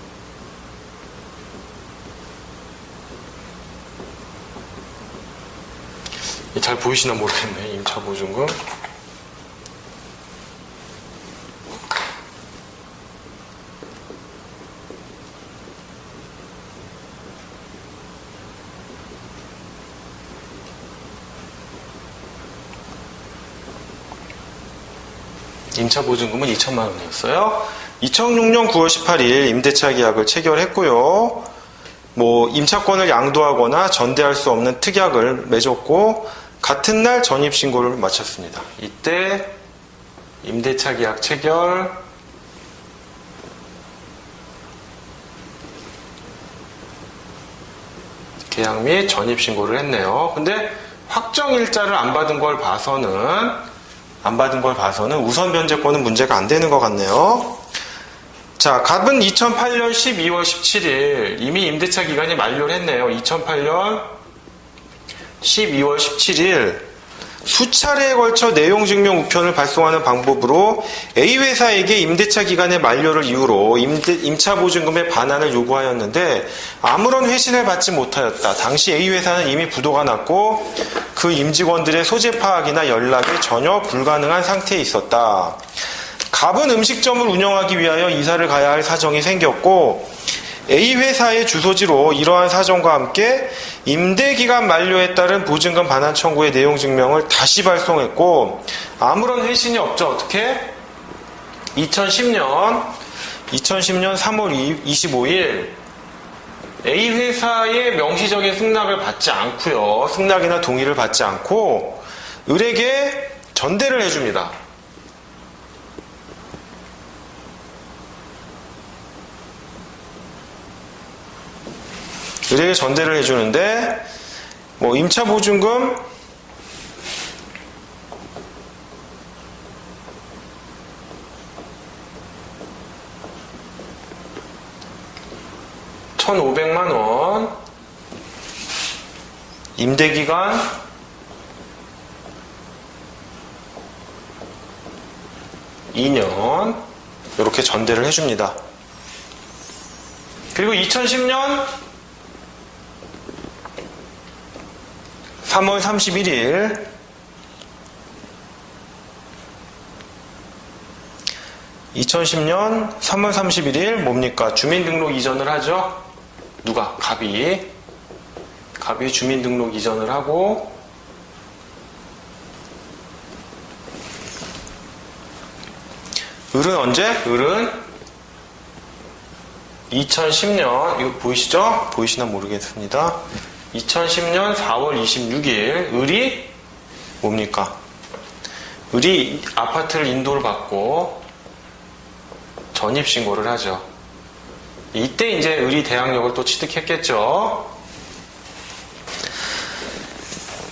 잘 보이시나 모르겠네. 임차보증금. 임차보증금은 2천만 원이었어요. 2006년 9월 18일 임대차 계약을 체결했고요. 임차권을 양도하거나 전대할 수 없는 특약을 맺었고, 같은 날 전입신고를 마쳤습니다. 이때 임대차 계약 체결, 계약 및 전입신고를 했네요. 근데 확정일자를 안 받은 걸 봐서는 우선 변제권은 문제가 안 되는 것 같네요. 자, 갑은 2008년 12월 17일 이미 임대차 기간이 만료를 했네요. 2008년 12월 17일 수차례에 걸쳐 내용증명 우편을 발송하는 방법으로 A회사에게 임대차 기간의 만료를 이유로 임차보증금의 반환을 요구하였는데 아무런 회신을 받지 못하였다. 당시 A회사는 이미 부도가 났고 그 임직원들의 소재 파악이나 연락이 전혀 불가능한 상태에 있었다. 갑은 음식점을 운영하기 위하여 이사를 가야 할 사정이 생겼고 A회사의 주소지로 이러한 사정과 함께 임대기간 만료에 따른 보증금 반환 청구의 내용 증명을 다시 발송했고 아무런 회신이 없죠. 어떻게? 2010년 3월 25일 A회사의 명시적인 승낙을 받지 않고요. 승낙이나 동의를 받지 않고 을에게 전대를 해줍니다. 을에게 전대를 해주는데 임차보증금 1,500만 원, 임대기간 2년 이렇게 전대를 해줍니다. 그리고 2010년 3월 31일 뭡니까? 주민등록 이전을 하죠. 누가? 갑이 주민등록 이전을 하고 을은 언제? 을은 2010년 이거 보이시죠? 보이시나 모르겠습니다. 2010년 4월 26일 을이 뭡니까? 을이 아파트를 인도를 받고 전입신고를 하죠. 이때 이제 을이 대항력을 또 취득했겠죠.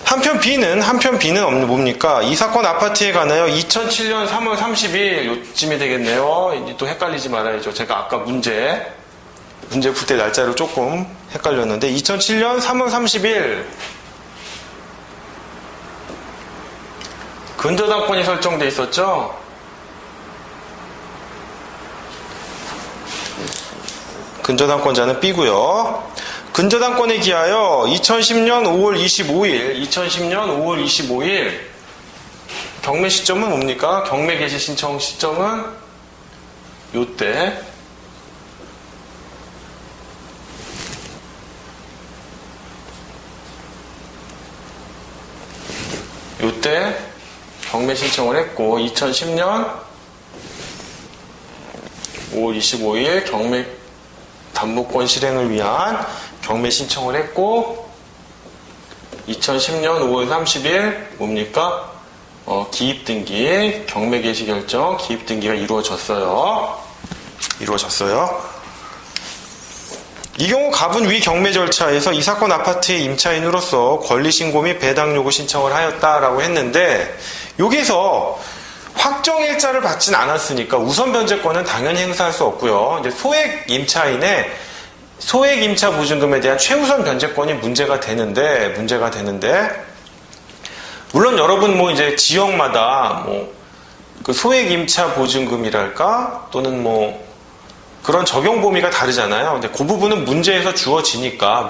한편 B는 뭡니까? 이 사건 아파트에 관하여 2007년 3월 30일 요쯤이 되겠네요. 이제 또 헷갈리지 말아야죠. 제가 아까 문제 풀 때 날짜를 조금 헷갈렸는데 2007년 3월 30일 근저당권이 설정돼 있었죠. 근저당권자는 B고요. 근저당권에 기하여 2010년 5월 25일 경매 시점은 뭡니까? 경매 개시 신청 시점은 요때 경매 신청을 했고 2010년 5월 25일 경매 담보권 실행을 위한 경매 신청을 했고 2010년 5월 30일 뭡니까? 기입등기, 경매 개시 결정, 기입등기가 이루어졌어요. 이 경우 갑은 위 경매 절차에서 이 사건 아파트의 임차인으로서 권리신고 및 배당 요구 신청을 하였다라고 했는데 여기서 확정일자를 받진 않았으니까 우선 변제권은 당연히 행사할 수 없고요. 이제 소액 임차인의 소액 임차 보증금에 대한 최우선 변제권이 문제가 되는데 물론 여러분 이제 지역마다 그 소액 임차 보증금이랄까 또는 그런 적용 범위가 다르잖아요. 근데 그 부분은 문제에서 주어지니까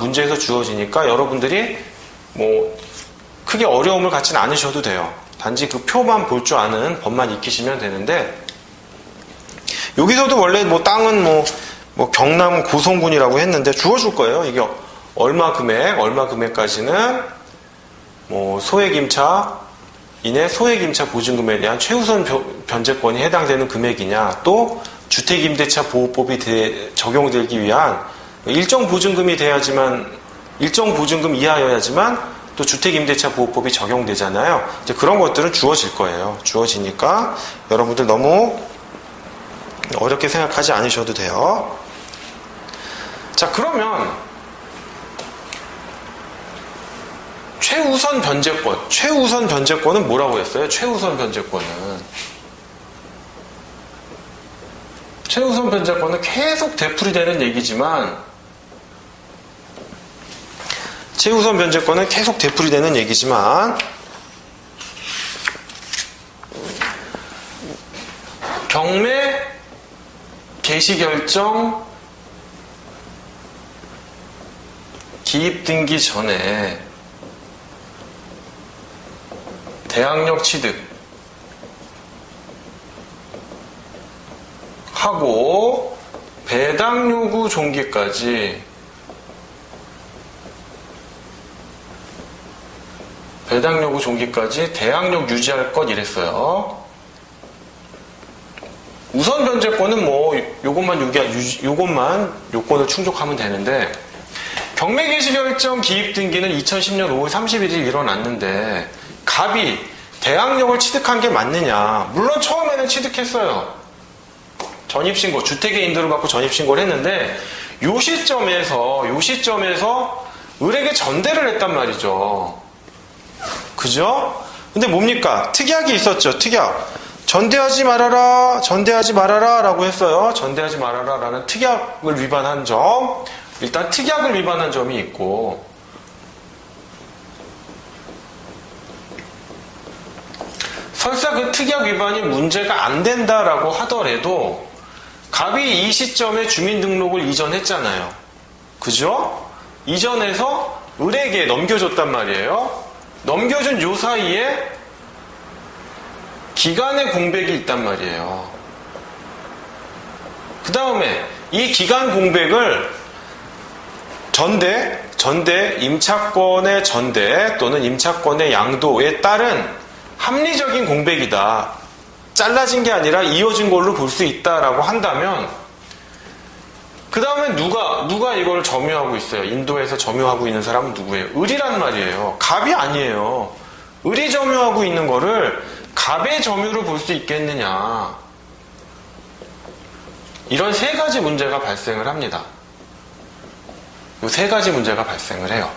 여러분들이 크게 어려움을 갖지는 않으셔도 돼요. 단지 그 표만 볼 줄 아는 법만 익히시면 되는데, 여기서도 원래 뭐 땅은 뭐 경남 고성군이라고 했는데 주어줄 거예요. 이게 얼마 금액까지는 뭐 소액임차 이내 소액임차 보증금에 대한 최우선 변제권이 해당되는 금액이냐, 또 주택임대차 보호법이 적용되기 위한 일정 보증금이 돼야지만, 일정 보증금 이하여야지만 또 주택임대차 보호법이 적용되잖아요. 이제 그런 것들은 주어질 거예요. 주어지니까 여러분들 너무 어렵게 생각하지 않으셔도 돼요. 자, 그러면 최우선 변제권은 뭐라고 했어요? 최우선 변제권은 계속 되풀이되는 얘기지만, 경매 개시 결정 기입 등기 전에 대항력 취득하고 배당 요구 종기까지 대항력 유지할 것 이랬어요. 우선 변제권은 뭐 요것만 요건을 충족하면 되는데, 경매 개시 결정 기입 등기는 2010년 5월 31일 일어났는데 갑이 대항력을 취득한 게 맞느냐? 물론 처음에는 취득했어요. 전입신고, 주택의 인도를 받고 전입신고를 했는데, 요 시점에서 을에게 전대를 했단 말이죠. 그죠? 근데 뭡니까? 특약이 있었죠. 특약. 전대하지 말아라 라고 했어요. 전대하지 말아라 라는 특약을 위반한 점. 일단 특약을 위반한 점이 있고, 설사 그 특약 위반이 문제가 안 된다라고 하더라도 갑이 이 시점에 주민등록을 이전했잖아요. 그죠? 이전해서 을에게 넘겨줬단 말이에요. 넘겨준 요 사이에 기간의 공백이 있단 말이에요. 그 다음에 이 기간 공백을 임차권의 전대 또는 임차권의 양도에 따른 합리적인 공백이다. 잘라진 게 아니라 이어진 걸로 볼 수 있다라고 한다면, 그 다음에 누가 이걸 점유하고 있어요? 인도에서 점유하고 있는 사람은 누구예요? 을이란 말이에요. 갑이 아니에요. 을이 점유하고 있는 거를 갑의 점유로 볼 수 있겠느냐. 이런 세 가지 문제가 발생을 합니다. 요 세 가지 문제가 발생을 해요.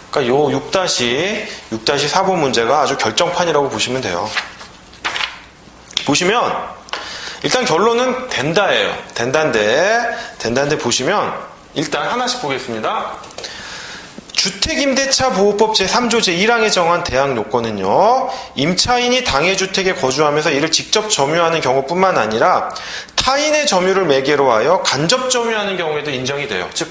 그러니까 요 6-4번 문제가 아주 결정판이라고 보시면 돼요. 보시면 일단 결론은 된다예요. 된다인데 보시면 일단 하나씩 보겠습니다. 주택임대차 보호법 제3조 제1항에 정한 대항 요건은요, 임차인이 당해 주택에 거주하면서 이를 직접 점유하는 경우뿐만 아니라 타인의 점유를 매개로 하여 간접 점유하는 경우에도 인정이 돼요. 즉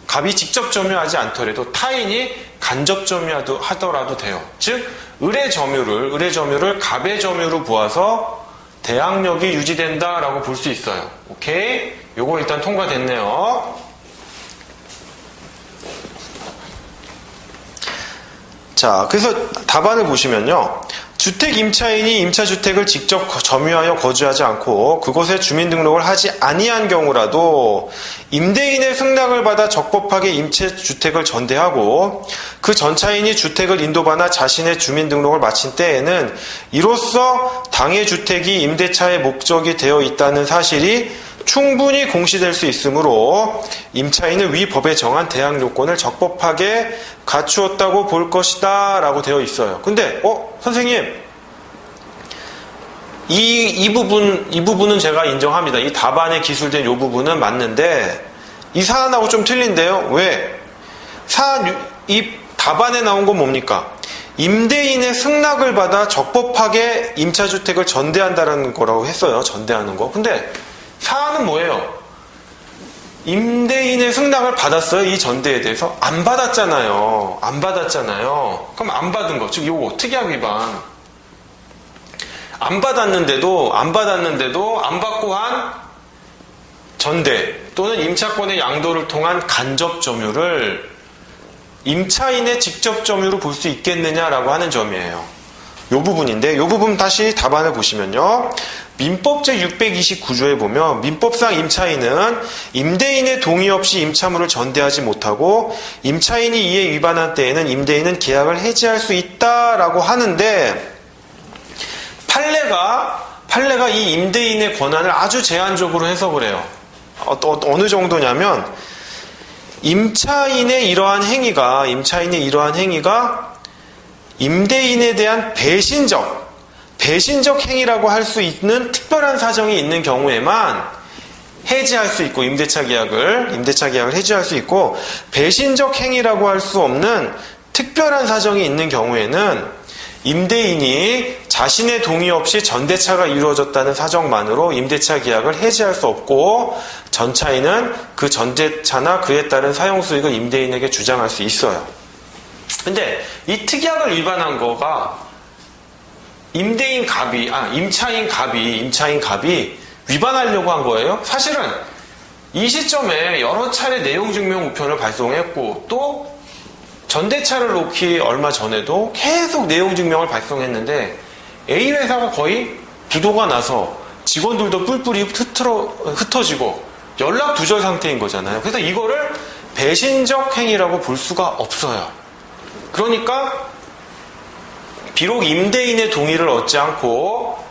갑이 직접 점유하지 않더라도 타인이 간접 점유하더라도 돼요. 즉 을의 점유를 갑의 점유로 보아서 대항력이 유지된다라고 볼 수 있어요. 오케이? 요거 일단 통과됐네요. 자, 그래서 답안을 보시면요. 주택 임차인이 임차주택을 직접 점유하여 거주하지 않고 그곳에 주민등록을 하지 아니한 경우라도 임대인의 승낙을 받아 적법하게 임차주택을 전대하고 그 전차인이 주택을 인도받아 자신의 주민등록을 마친 때에는 이로써 당해 주택이 임대차의 목적이 되어 있다는 사실이 충분히 공시될 수 있으므로 임차인은 위 법에 정한 대항 요건을 적법하게 갖추었다고 볼 것이다 라고 되어 있어요. 근데 선생님, 이 부분은 제가 인정합니다. 이 답안에 기술된 이 부분은 맞는데 이 사안하고 좀 틀린데요. 왜? 이 답안에 나온 건 뭡니까? 임대인의 승낙을 받아 적법하게 임차주택을 전대한다는 거라고 했어요. 전대하는 거. 근데 사안은 뭐예요? 임대인의 승낙을 받았어요? 이 전대에 대해서? 안 받았잖아요. 안 받았잖아요. 그럼 안 받은 거, 즉 요거 특약 위반. 안 받았는데도 안 받고 한 전대 또는 임차권의 양도를 통한 간접 점유를 임차인의 직접 점유로 볼 수 있겠느냐라고 하는 점이에요. 요 부분인데, 요 부분 다시 답안을 보시면요. 민법 제629조에 보면 민법상 임차인은 임대인의 동의 없이 임차물을 전대하지 못하고 임차인이 이에 위반한 때에는 임대인은 계약을 해지할 수 있다라고 하는데, 판례가 이 임대인의 권한을 아주 제한적으로 해석을 해요. 어느 정도냐면 임차인의 이러한 행위가 임대인에 대한 배신적 행위라고 할 수 있는 특별한 사정이 있는 경우에만 해지할 수 있고, 임대차 계약을 해지할 수 있고, 배신적 행위라고 할 수 없는 특별한 사정이 있는 경우에는 임대인이 자신의 동의 없이 전대차가 이루어졌다는 사정만으로 임대차 계약을 해지할 수 없고, 전차인은 그 전대차나 그에 따른 사용수익을 임대인에게 주장할 수 있어요. 근데 이 특약을 위반한 거가 임차인 갑이 위반하려고 한 거예요. 사실은 이 시점에 여러 차례 내용증명 우편을 발송했고, 또 전대차를 놓기 얼마 전에도 계속 내용증명을 발송했는데 A 회사가 거의 부도가 나서 직원들도 뿔뿔이 흩어지고 연락 두절 상태인 거잖아요. 그래서 이거를 배신적 행위라고 볼 수가 없어요. 그러니까 비록 임대인의 동의를 얻지 않고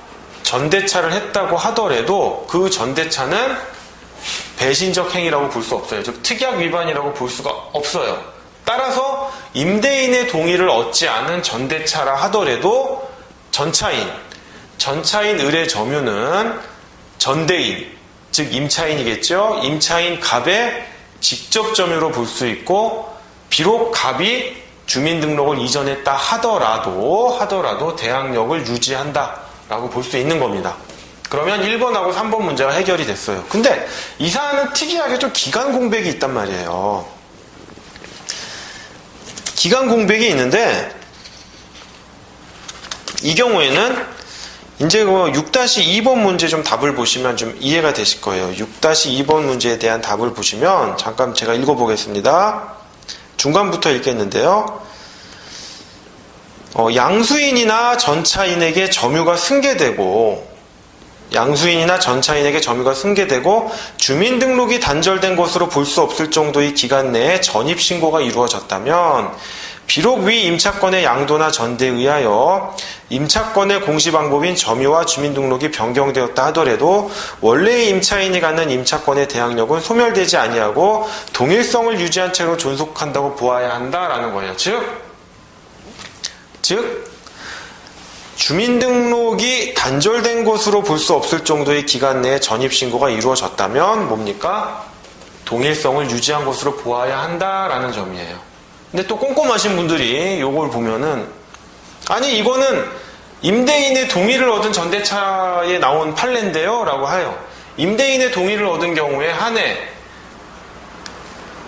전대차를 했다고 하더라도 그 전대차는 배신적 행위라고 볼 수 없어요. 즉 특약 위반이라고 볼 수가 없어요. 따라서 임대인의 동의를 얻지 않은 전대차라 하더라도 전차인 을의 점유는 전대인, 즉 임차인이겠죠. 임차인 갑의 직접 점유로 볼 수 있고, 비록 갑이 주민등록을 이전했다 하더라도 대항력을 유지한다라고 볼 수 있는 겁니다. 그러면 1번하고 3번 문제가 해결이 됐어요. 근데 이 사안은 특이하게 좀 기간 공백이 있단 말이에요. 기간 공백이 있는데, 이 경우에는 이제 6-2번 문제 좀 답을 보시면 좀 이해가 되실 거예요. 6-2번 문제에 대한 답을 보시면, 잠깐 제가 읽어보겠습니다. 중간부터 읽겠는데요. 양수인이나 전차인에게 점유가 승계되고 주민등록이 단절된 것으로 볼 수 없을 정도의 기간 내에 전입신고가 이루어졌다면, 비록 위 임차권의 양도나 전대에 의하여 임차권의 공시방법인 점유와 주민등록이 변경되었다 하더라도 원래의 임차인이 갖는 임차권의 대항력은 소멸되지 아니하고 동일성을 유지한 채로 존속한다고 보아야 한다라는 거예요. 즉 주민등록이 단절된 것으로 볼 수 없을 정도의 기간 내에 전입신고가 이루어졌다면 뭡니까? 동일성을 유지한 것으로 보아야 한다라는 점이에요. 근데 또 꼼꼼하신 분들이 이걸 보면은, 아니 이거는 임대인의 동의를 얻은 전대차에 나온 판례인데요 라고 해요. 임대인의 동의를 얻은 경우에 한 해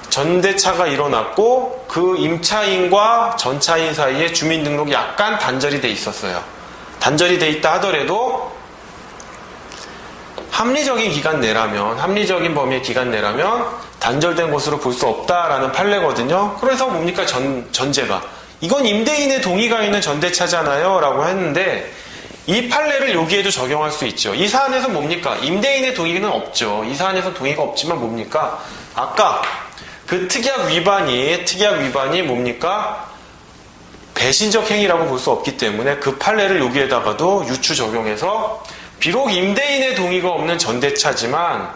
전대차가 일어났고 그 임차인과 전차인 사이에 주민등록이 약간 단절이 돼 있었어요. 단절이 돼 있다 하더라도 합리적인 범위의 기간 내라면 단절된 것으로 볼 수 없다라는 판례거든요. 그래서 뭡니까? 전제가. 이건 임대인의 동의가 있는 전대차잖아요 라고 했는데, 이 판례를 여기에도 적용할 수 있죠. 이 사안에서 뭡니까? 임대인의 동의는 없죠. 이 사안에서 동의가 없지만 뭡니까? 아까 그 특약 위반이 뭡니까? 배신적 행위라고 볼 수 없기 때문에 그 판례를 여기에다가도 유추 적용해서 비록 임대인의 동의가 없는 전대차지만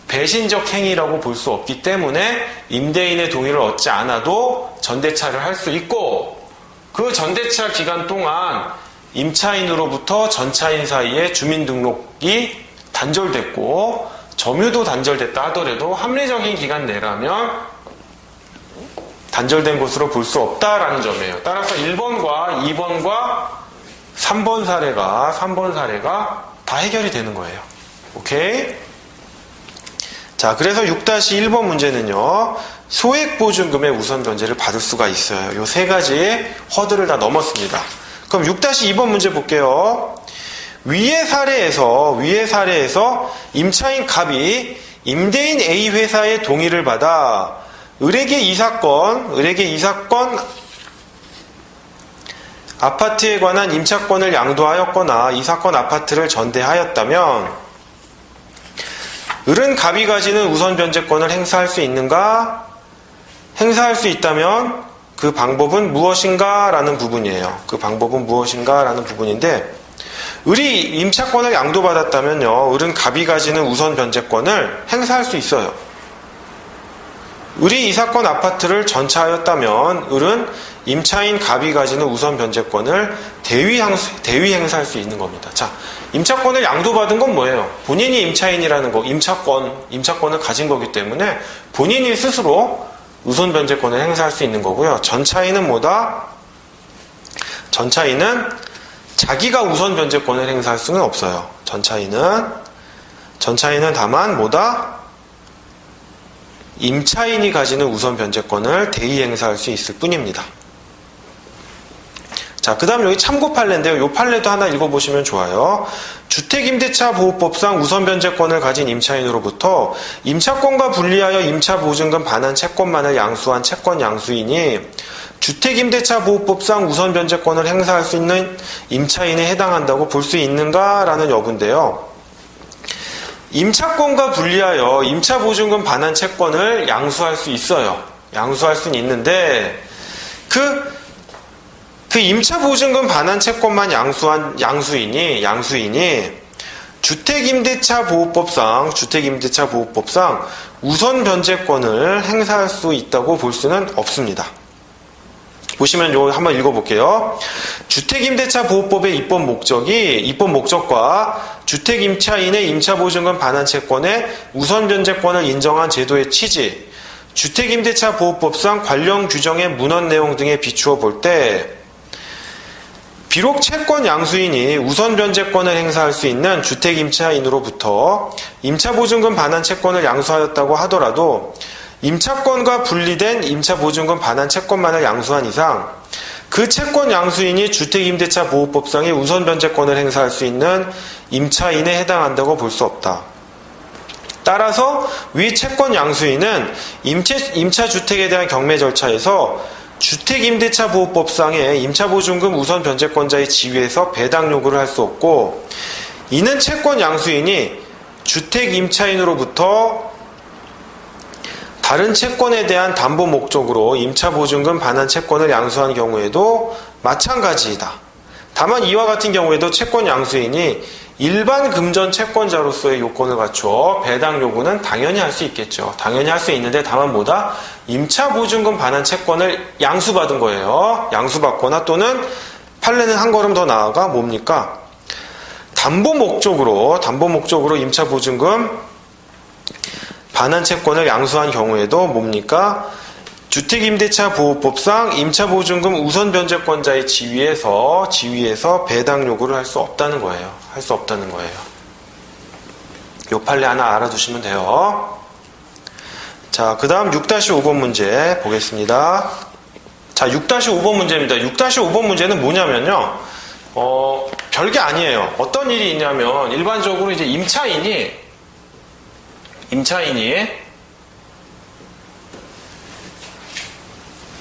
배신적 행위라고 볼 수 없기 때문에 임대인의 동의를 얻지 않아도 전대차를 할 수 있고, 그 전대차 기간 동안 임차인으로부터 전차인 사이에 주민등록이 단절됐고 점유도 단절됐다 하더라도 합리적인 기간 내라면 단절된 것으로 볼 수 없다라는 점이에요. 따라서 1번과 2번과 3번 사례가 다 해결이 되는 거예요. 오케이? 자, 그래서 6-1번 문제는요, 소액보증금의 우선 변제를 받을 수가 있어요. 요 세 가지 허들을 다 넘었습니다. 그럼 6-2번 문제 볼게요. 위의 사례에서 임차인 갑이 임대인 A 회사의 동의를 받아 을에게 이 사건 아파트에 관한 임차권을 양도하였거나 이 사건 아파트를 전대하였다면 을은 갑이 가지는 우선 변제권을 행사할 수 있는가? 행사할 수 있다면 그 방법은 무엇인가? 라는 부분이에요. 그 방법은 무엇인가? 라는 부분인데 을이 임차권을 양도받았다면요, 을은 갑이 가지는 우선 변제권을 행사할 수 있어요. 을이 이 사건 아파트를 전차하였다면 을은 임차인 갑이 가지는 우선 변제권을 대위 행사할 수 있는 겁니다. 자, 임차권을 양도받은 건 뭐예요? 본인이 임차인이라는 거, 임차권을 가진 거기 때문에 본인이 스스로 우선 변제권을 행사할 수 있는 거고요. 전차인은 뭐다? 전차인은 자기가 우선 변제권을 행사할 수는 없어요. 전차인은 다만 뭐다? 임차인이 가지는 우선 변제권을 대의 행사할 수 있을 뿐입니다. 자, 그 다음 여기 참고 판례인데요. 이 판례도 하나 읽어보시면 좋아요. 주택임대차보호법상 우선 변제권을 가진 임차인으로부터 임차권과 분리하여 임차보증금 반환 채권만을 양수한 채권 양수인이 주택임대차보호법상 우선 변제권을 행사할 수 있는 임차인에 해당한다고 볼 수 있는가라는 여부인데요. 임차권과 분리하여 임차보증금 반환 채권을 양수할 수 있어요. 양수할 수는 있는데 그 임차보증금 반환 채권만 양수한 양수인이 주택임대차보호법상 우선 변제권을 행사할 수 있다고 볼 수는 없습니다. 보시면 요 한번 읽어볼게요. 주택임대차보호법의 입법 목적과 주택임차인의 임차보증금 반환 채권의 우선 변제권을 인정한 제도의 취지, 주택임대차보호법상 관련 규정의 문헌 내용 등에 비추어 볼 때 비록 채권 양수인이 우선 변제권을 행사할 수 있는 주택임차인으로부터 임차보증금 반환 채권을 양수하였다고 하더라도 임차권과 분리된 임차보증금 반환 채권만을 양수한 이상 그 채권 양수인이 주택임대차보호법상의 우선 변제권을 행사할 수 있는 임차인에 해당한다고 볼 수 없다. 따라서 위 채권 양수인은 임차주택에 대한 경매 절차에서 주택임대차보호법상의 임차보증금 우선 변제권자의 지위에서 배당 요구를 할 수 없고, 이는 채권 양수인이 주택임차인으로부터 다른 채권에 대한 담보 목적으로 임차보증금 반환 채권을 양수한 경우에도 마찬가지이다. 다만 이와 같은 경우에도 채권 양수인이 일반 금전 채권자로서의 요건을 갖춰 배당 요구는 당연히 할 수 있겠죠. 당연히 할 수 있는데 다만 뭐다? 임차보증금 반환 채권을 양수받은 거예요. 양수받거나 또는 판례는 한 걸음 더 나아가 뭡니까? 담보 목적으로 임차보증금 반환 채권을 양수한 경우에도 뭡니까? 주택임대차보호법상 임차보증금 우선 변제권자의 지위에서 배당 요구를 할 수 없다는 거예요. 할 수 없다는 거예요. 요 판례 하나 알아두시면 돼요. 자, 그 다음 6-5번 문제 보겠습니다. 자, 6-5번 문제입니다. 6-5번 문제는 뭐냐면요. 별게 아니에요. 어떤 일이 있냐면, 일반적으로 이제 임차인이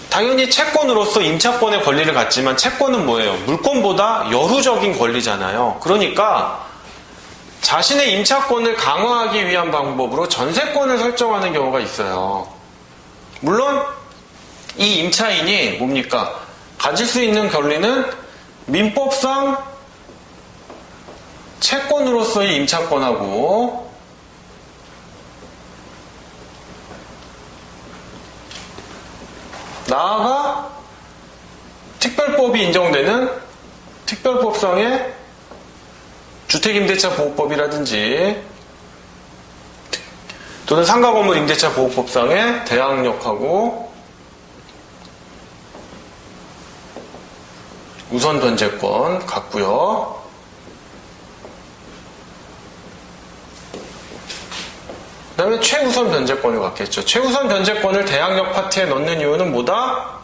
당연히 채권으로서 임차권의 권리를 갖지만 채권은 뭐예요? 물권보다 여루적인 권리잖아요. 그러니까 자신의 임차권을 강화하기 위한 방법으로 전세권을 설정하는 경우가 있어요. 물론 이 임차인이 뭡니까? 가질 수 있는 권리는 민법상 채권으로서의 임차권하고 나아가 특별법이 인정되는 특별법상의 주택임대차보호법이라든지 또는 상가건물 임대차보호법상의 대항력하고 우선 변제권 같고요. 다음에 최우선 변제권을 갖겠죠. 최우선 변제권을 대항력 파트에 넣는 이유는 뭐다?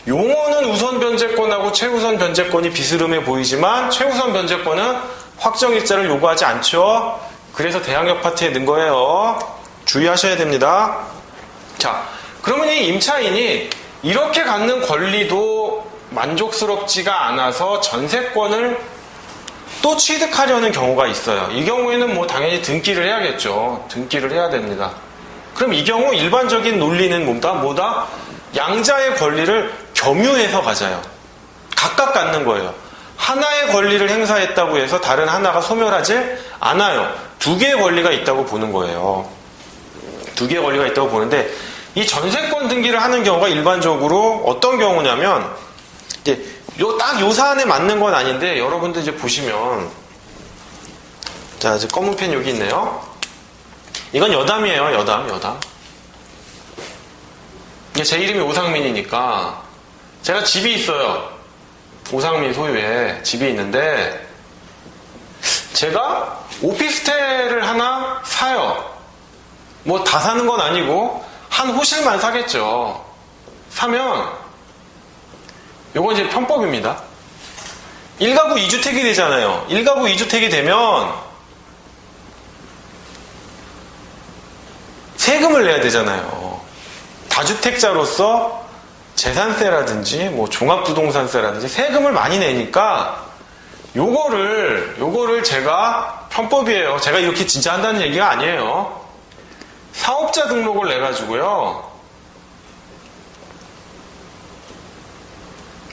용어는 우선 변제권하고 최우선 변제권이 비스름해 보이지만 최우선 변제권은 확정일자를 요구하지 않죠. 그래서 대항력 파트에 넣은 거예요. 주의하셔야 됩니다. 자, 그러면 이 임차인이 이렇게 갖는 권리도 만족스럽지가 않아서 전세권을 또 취득하려는 경우가 있어요. 이 경우에는 뭐 당연히 등기를 해야겠죠. 등기를 해야 됩니다. 그럼 이 경우 일반적인 논리는 뭐다? 양자의 권리를 겸유해서 가져요. 각각 갖는 거예요. 하나의 권리를 행사했다고 해서 다른 하나가 소멸하지 않아요. 두 개의 권리가 있다고 보는 거예요. 두 개의 권리가 있다고 보는데 이 전세권 등기를 하는 경우가 일반적으로 어떤 경우냐면 이제 딱 요 사안에 맞는 건 아닌데 여러분들 이제 보시면 자 이제 검은 펜 여기 있네요. 이건 여담이에요. 여담. 제 이름이 오상민이니까 제가 집이 있어요. 오상민 소유의 집이 있는데 제가 오피스텔을 하나 사요. 뭐 다 사는 건 아니고 한 호실만 사겠죠. 사면 요건 이제 편법입니다. 1가구 2주택이 되잖아요. 1가구 2주택이 되면 세금을 내야 되잖아요. 다주택자로서 재산세라든지 뭐 종합부동산세라든지 세금을 많이 내니까 요거를 제가 편법이에요. 제가 이렇게 진짜 한다는 얘기가 아니에요. 사업자 등록을 내가지고요.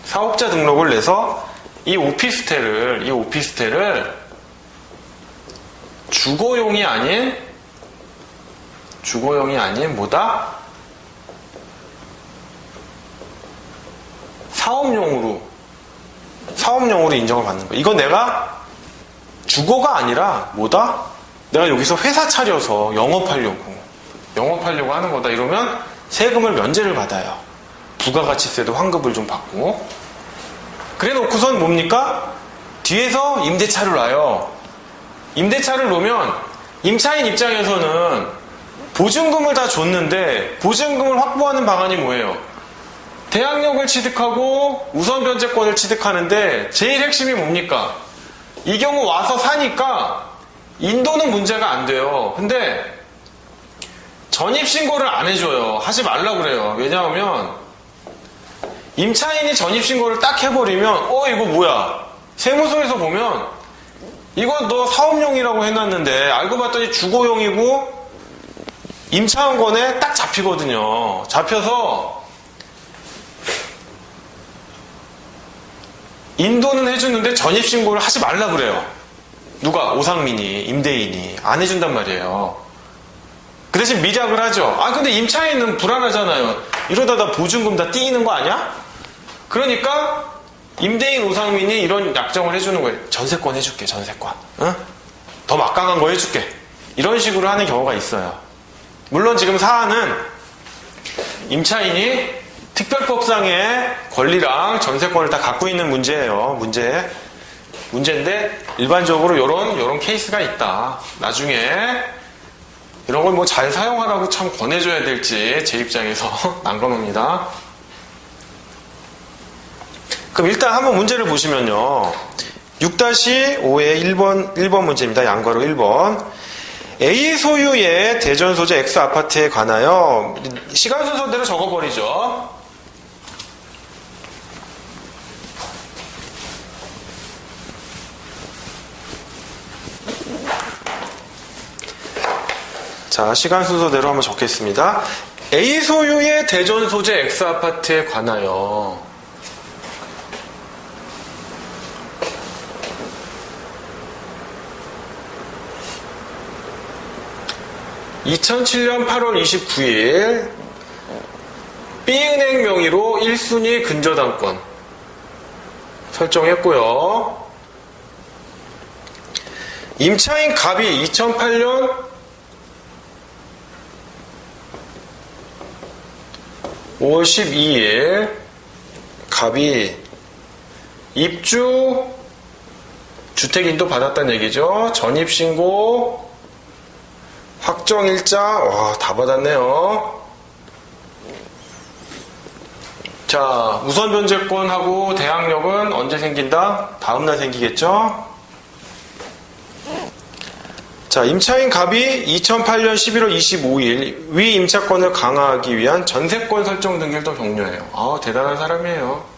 사업자 등록을 내서 이 오피스텔을 주거용이 아닌 뭐다? 사업용으로 인정을 받는 거예요. 이건 내가 주거가 아니라 뭐다? 내가 여기서 회사 차려서 영업하려고 하는 거다. 이러면 세금을 면제를 받아요. 부가가치세도 환급을 좀 받고. 그래 놓고선 뭡니까? 뒤에서 임대차를 놔요. 임대차를 놓으면 임차인 입장에서는 보증금을 다 줬는데 보증금을 확보하는 방안이 뭐예요? 대항력을 취득하고 우선 변제권을 취득하는데 제일 핵심이 뭡니까? 이 경우 와서 사니까 인도는 문제가 안 돼요. 근데 전입신고를 안 해줘요. 하지 말라고 그래요. 왜냐하면 임차인이 전입신고를 딱 해버리면 이거 뭐야? 세무서에서 보면 이거 너 사업용이라고 해놨는데 알고 봤더니 주거용이고 임차원권에 딱 잡히거든요. 잡혀서 인도는 해주는데 전입신고를 하지 말라 그래요. 누가? 오상민이, 임대인이 안 해준단 말이에요. 그 대신 미약을 하죠. 근데 임차인은 불안하잖아요. 이러다 나 보증금 다 띄이는 거 아니야? 그러니까 임대인 오상민이 이런 약정을 해주는 거예요. 전세권 해줄게, 전세권. 응? 더 막강한 거 해줄게. 이런 식으로 하는 경우가 있어요. 물론 지금 사안은 임차인이 특별법상의 권리랑 전세권을 다 갖고 있는 문제예요. 문제인데 일반적으로 요런 케이스가 있다. 나중에 이런 걸 뭐 잘 사용하라고 참 권해줘야 될지 제 입장에서 난감합니다. 그럼 일단 한번 문제를 보시면요. 6-5의 1번 문제입니다. 양괄호 1번. A 소유의 대전 소재 X 아파트에 관하여 시간 순서대로 적어버리죠. 자, 시간 순서대로 한번 적겠습니다. A 소유의 대전 소재 X 아파트에 관하여 2007년 8월 29일 B은행 명의로 1순위 근저당권 설정했고요. 임차인 갑이 2008년 5월 12일 갑이 입주 주택인도 받았다는 얘기죠. 전입신고 확정일자, 와, 다 받았네요. 자, 우선 변제권하고 대항력은 언제 생긴다? 다음날 생기겠죠? 자, 임차인 갑이 2008년 11월 25일 위 임차권을 강화하기 위한 전세권 설정 등기를 또 격려해요. 아, 대단한 사람이에요.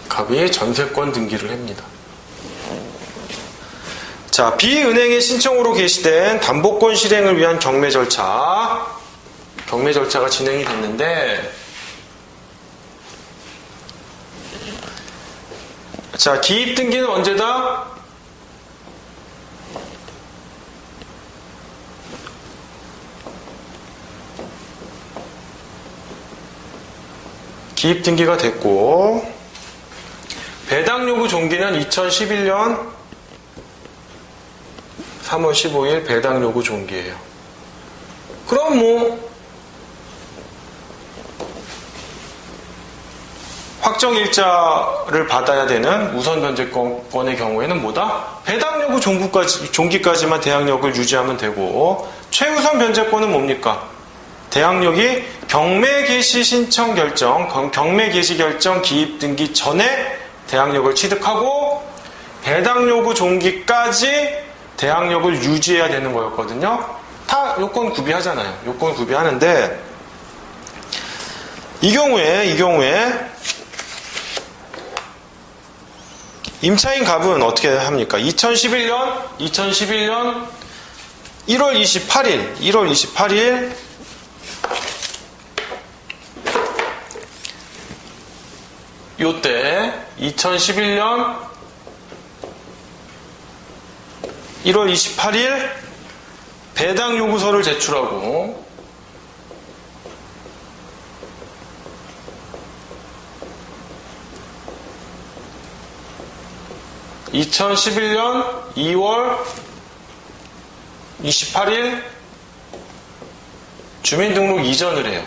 갑이 전세권 등기를 합니다. 자, B은행의 신청으로 개시된 담보권 실행을 위한 경매 절차가 진행이 됐는데, 자, 기입 등기는 언제다? 기입 등기가 됐고, 배당 요구 종기는 2011년 3월 15일 배당 요구 종기예요. 그럼 뭐 확정일자를 받아야 되는 우선 변제권의 경우에는 뭐다? 배당 요구 종기까지만 대항력을 유지하면 되고, 최우선 변제권은 뭡니까? 대항력이 경매 개시 신청 결정, 경매 개시 결정 기입 등기 전에 대항력을 취득하고 배당 요구 종기까지 대항력을 유지해야 되는 거였거든요. 다 요건 구비하잖아요. 요건 구비하는데, 이 경우에 임차인 갑은 어떻게 합니까? 2011년 1월 28일 요때 2011년 1월 28일 배당 요구서를 제출하고, 2011년 2월 28일 주민등록 이전을 해요.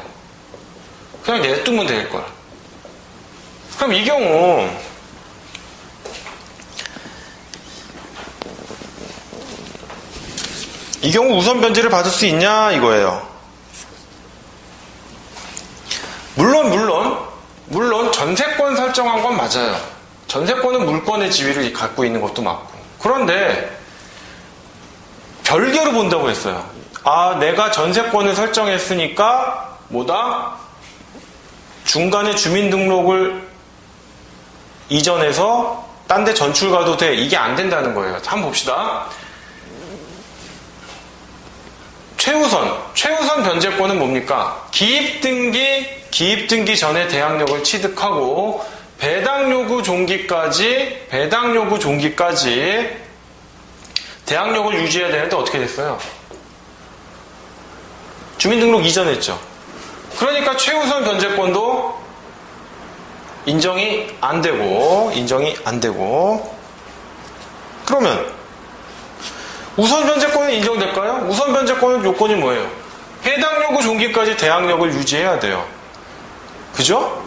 그냥 내두면 될걸. 그럼 이 경우 우선 변제를 받을 수 있냐 이거예요. 물론 전세권 설정한 건 맞아요. 전세권은 물권의 지위를 갖고 있는 것도 맞고. 그런데 별개로 본다고 했어요. 아, 내가 전세권을 설정했으니까 뭐다? 중간에 주민등록을 이전해서 딴 데 전출 가도 돼. 이게 안 된다는 거예요. 한번 봅시다. 최우선 변제권은 뭡니까? 기입 등기 전에 대항력을 취득하고 배당 요구 종기까지 대항력을 유지해야 되는데 어떻게 됐어요? 주민등록 이전했죠. 그러니까 최우선 변제권도 인정이 안 되고, 그러면 우선 변제권은 인정될까요? 우선 변제권은 요건이 뭐예요? 해당 요구 종기까지 대항력을 유지해야 돼요. 그죠?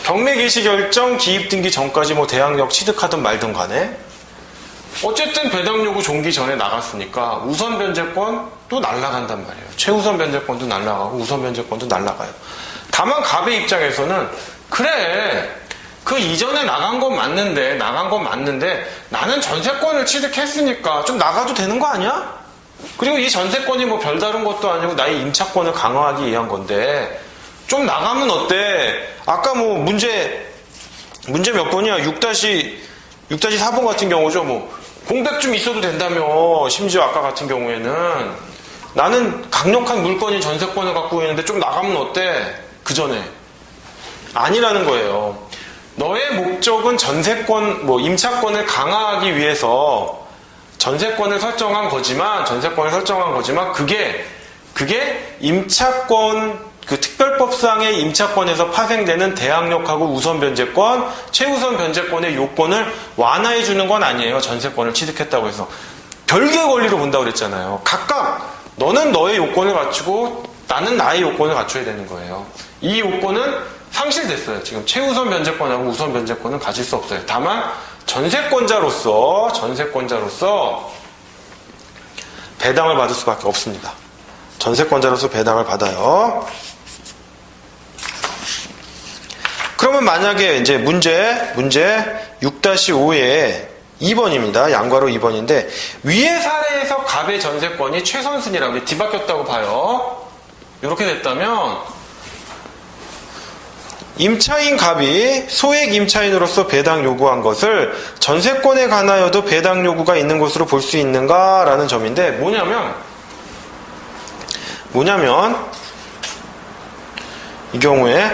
경매 개시 결정 기입 등기 전까지 뭐 대항력 취득하든 말든 간에 어쨌든 배당 요구 종기 전에 나갔으니까 우선 변제권도 날아간단 말이에요. 최우선 변제권도 날아가고 우선 변제권도 날아가요. 다만 갑의 입장에서는 그래, 그 이전에 나간 건 맞는데 나는 전세권을 취득했으니까 좀 나가도 되는 거 아니야? 그리고 이 전세권이 뭐 별다른 것도 아니고 나의 임차권을 강화하기 위한 건데 좀 나가면 어때? 아까 뭐 문제 몇 번이야? 6-4번 같은 경우죠. 뭐 공백 좀 있어도 된다며. 심지어 아까 같은 경우에는 나는 강력한 물권인 전세권을 갖고 있는데 좀 나가면 어때? 그 전에 아니라는 거예요. 너의 목적은 전세권, 임차권을 강화하기 위해서 전세권을 설정한 거지만 그게 임차권, 그 특별법상의 임차권에서 파생되는 대항력하고 우선 변제권, 최우선 변제권의 요건을 완화해 주는 건 아니에요. 전세권을 취득했다고 해서. 별개의 권리로 본다고 그랬잖아요. 각각 너는 너의 요건을 갖추고 나는 나의 요건을 갖춰야 되는 거예요. 이 요건은 상실됐어요. 지금 최우선 변제권하고 우선 변제권은 가질 수 없어요. 다만 전세권자로서 배당을 받을 수밖에 없습니다. 전세권자로서 배당을 받아요. 그러면 만약에 이제 문제 6-5에 2번입니다. 양괄호 2번인데 위의 사례에서 갑의 전세권이 최선순위라고 뒤바뀌었다고 봐요. 이렇게 됐다면 임차인 갑이 소액 임차인으로서 배당 요구한 것을 전세권에 관하여도 배당 요구가 있는 것으로 볼 수 있는가라는 점인데 뭐냐면 이 경우에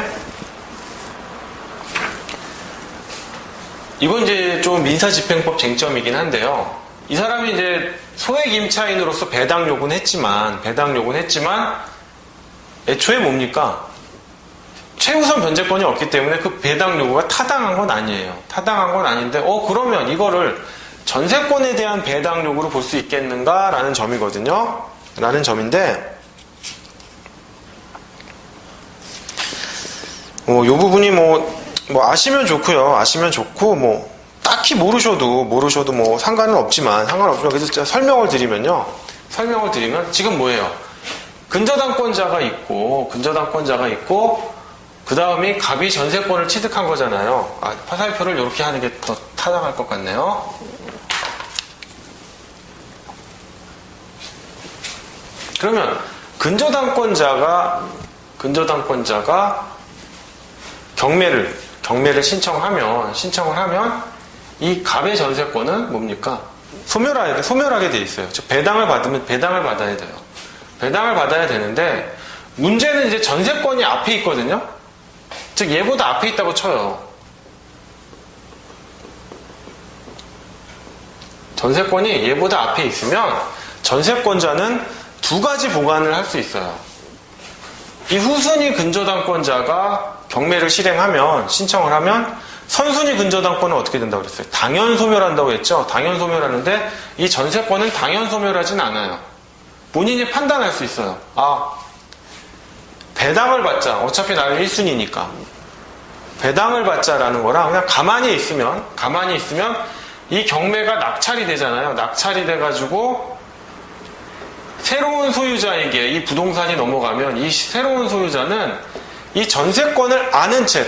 이건 이제 좀 민사집행법 쟁점이긴 한데요. 이 사람이 이제 소액 임차인으로서 배당 요구는 했지만 애초에 뭡니까? 최우선 변제권이 없기 때문에 그 배당 요구가 타당한 건 아니에요. 타당한 건 아닌데 그러면 이거를 전세권에 대한 배당 요구로 볼 수 있겠는가라는 점이거든요. 라는 점인데 이 부분이 아시면 좋고요. 아시면 좋고 딱히 모르셔도 상관은 없지만 그래서 제가 설명을 드리면 지금 뭐예요? 근저당권자가 있고 그 다음이 갑이 전세권을 취득한 거잖아요. 화살표를 이렇게 하는 게 더 타당할 것 같네요. 그러면 근저당권자가 경매를 신청을 하면 이 갑의 전세권은 뭡니까? 소멸하게 돼 있어요. 즉 배당을 받아야 돼요. 배당을 받아야 되는데 문제는 이제 전세권이 앞에 있거든요. 즉 얘보다 앞에 있다고 쳐요. 전세권이 얘보다 앞에 있으면 전세권자는 두 가지 보관을 할 수 있어요. 이 후순위 근저당권자가 경매를 신청을 하면 선순위 근저당권은 어떻게 된다고 그랬어요? 당연 소멸한다고 했죠. 당연 소멸하는데 이 전세권은 당연 소멸하진 않아요. 본인이 판단할 수 있어요. 배당을 받자. 어차피 나는 1순위니까. 배당을 받자라는 거랑 그냥 가만히 있으면 이 경매가 낙찰이 되잖아요. 낙찰이 돼가지고 새로운 소유자에게 이 부동산이 넘어가면 이 새로운 소유자는 이 전세권을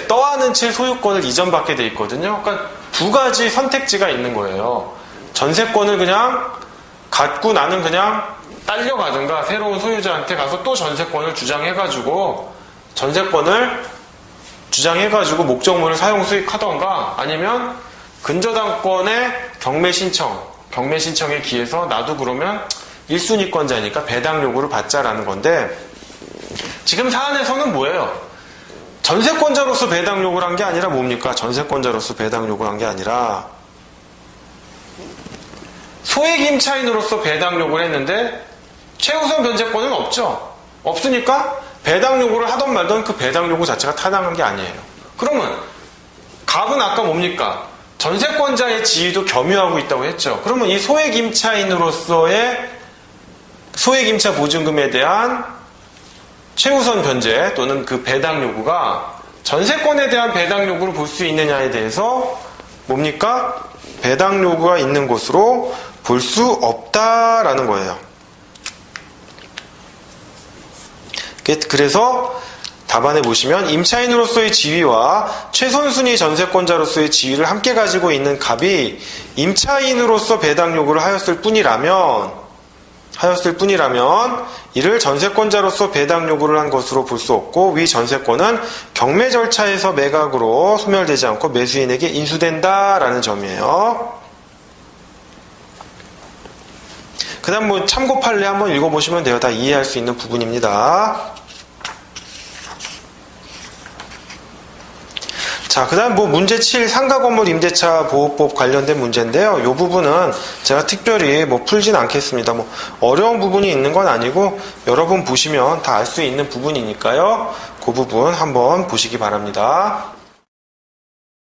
떠안은 채 소유권을 이전받게 돼 있거든요. 그러니까 두 가지 선택지가 있는 거예요. 전세권을 그냥 갖고 나는 그냥 딸려가든가 새로운 소유자한테 가서 또 전세권을 주장해가지고 목적물을 사용 수익하던가 아니면 근저당권의 경매 신청에 기해서 나도 그러면 1순위권자니까 배당 요구를 받자라는 건데 지금 사안에서는 뭐예요? 전세권자로서 배당 요구를 한 게 아니라 뭡니까? 전세권자로서 배당 요구를 한 게 아니라 소액 임차인으로서 배당 요구를 했는데 최우선 변제권은 없죠. 없으니까 배당 요구를 하던 말던 그 배당 요구 자체가 타당한 게 아니에요. 그러면 갑은 아까 뭡니까? 전세권자의 지위도 겸유하고 있다고 했죠. 그러면 이 소액 임차인으로서의 소액 임차 보증금에 대한 최우선 변제 또는 그 배당 요구가 전세권에 대한 배당 요구를 볼 수 있느냐에 대해서 뭡니까? 배당 요구가 있는 것으로 볼 수 없다라는 거예요. 그래서 답안에 보시면 임차인으로서의 지위와 최선순위 전세권자로서의 지위를 함께 가지고 있는 갑이 임차인으로서 배당 요구를 하였을 뿐이라면 이를 전세권자로서 배당 요구를 한 것으로 볼 수 없고 위 전세권은 경매 절차에서 매각으로 소멸되지 않고 매수인에게 인수된다라는 점이에요. 그 다음 참고 판례 한번 읽어보시면 돼요. 다 이해할 수 있는 부분입니다. 자, 그 다음 문제 7 상가건물 임대차 보호법 관련된 문제인데요. 이 부분은 제가 특별히 풀진 않겠습니다. 어려운 부분이 있는 건 아니고 여러분 보시면 다 알 수 있는 부분이니까요. 그 부분 한번 보시기 바랍니다.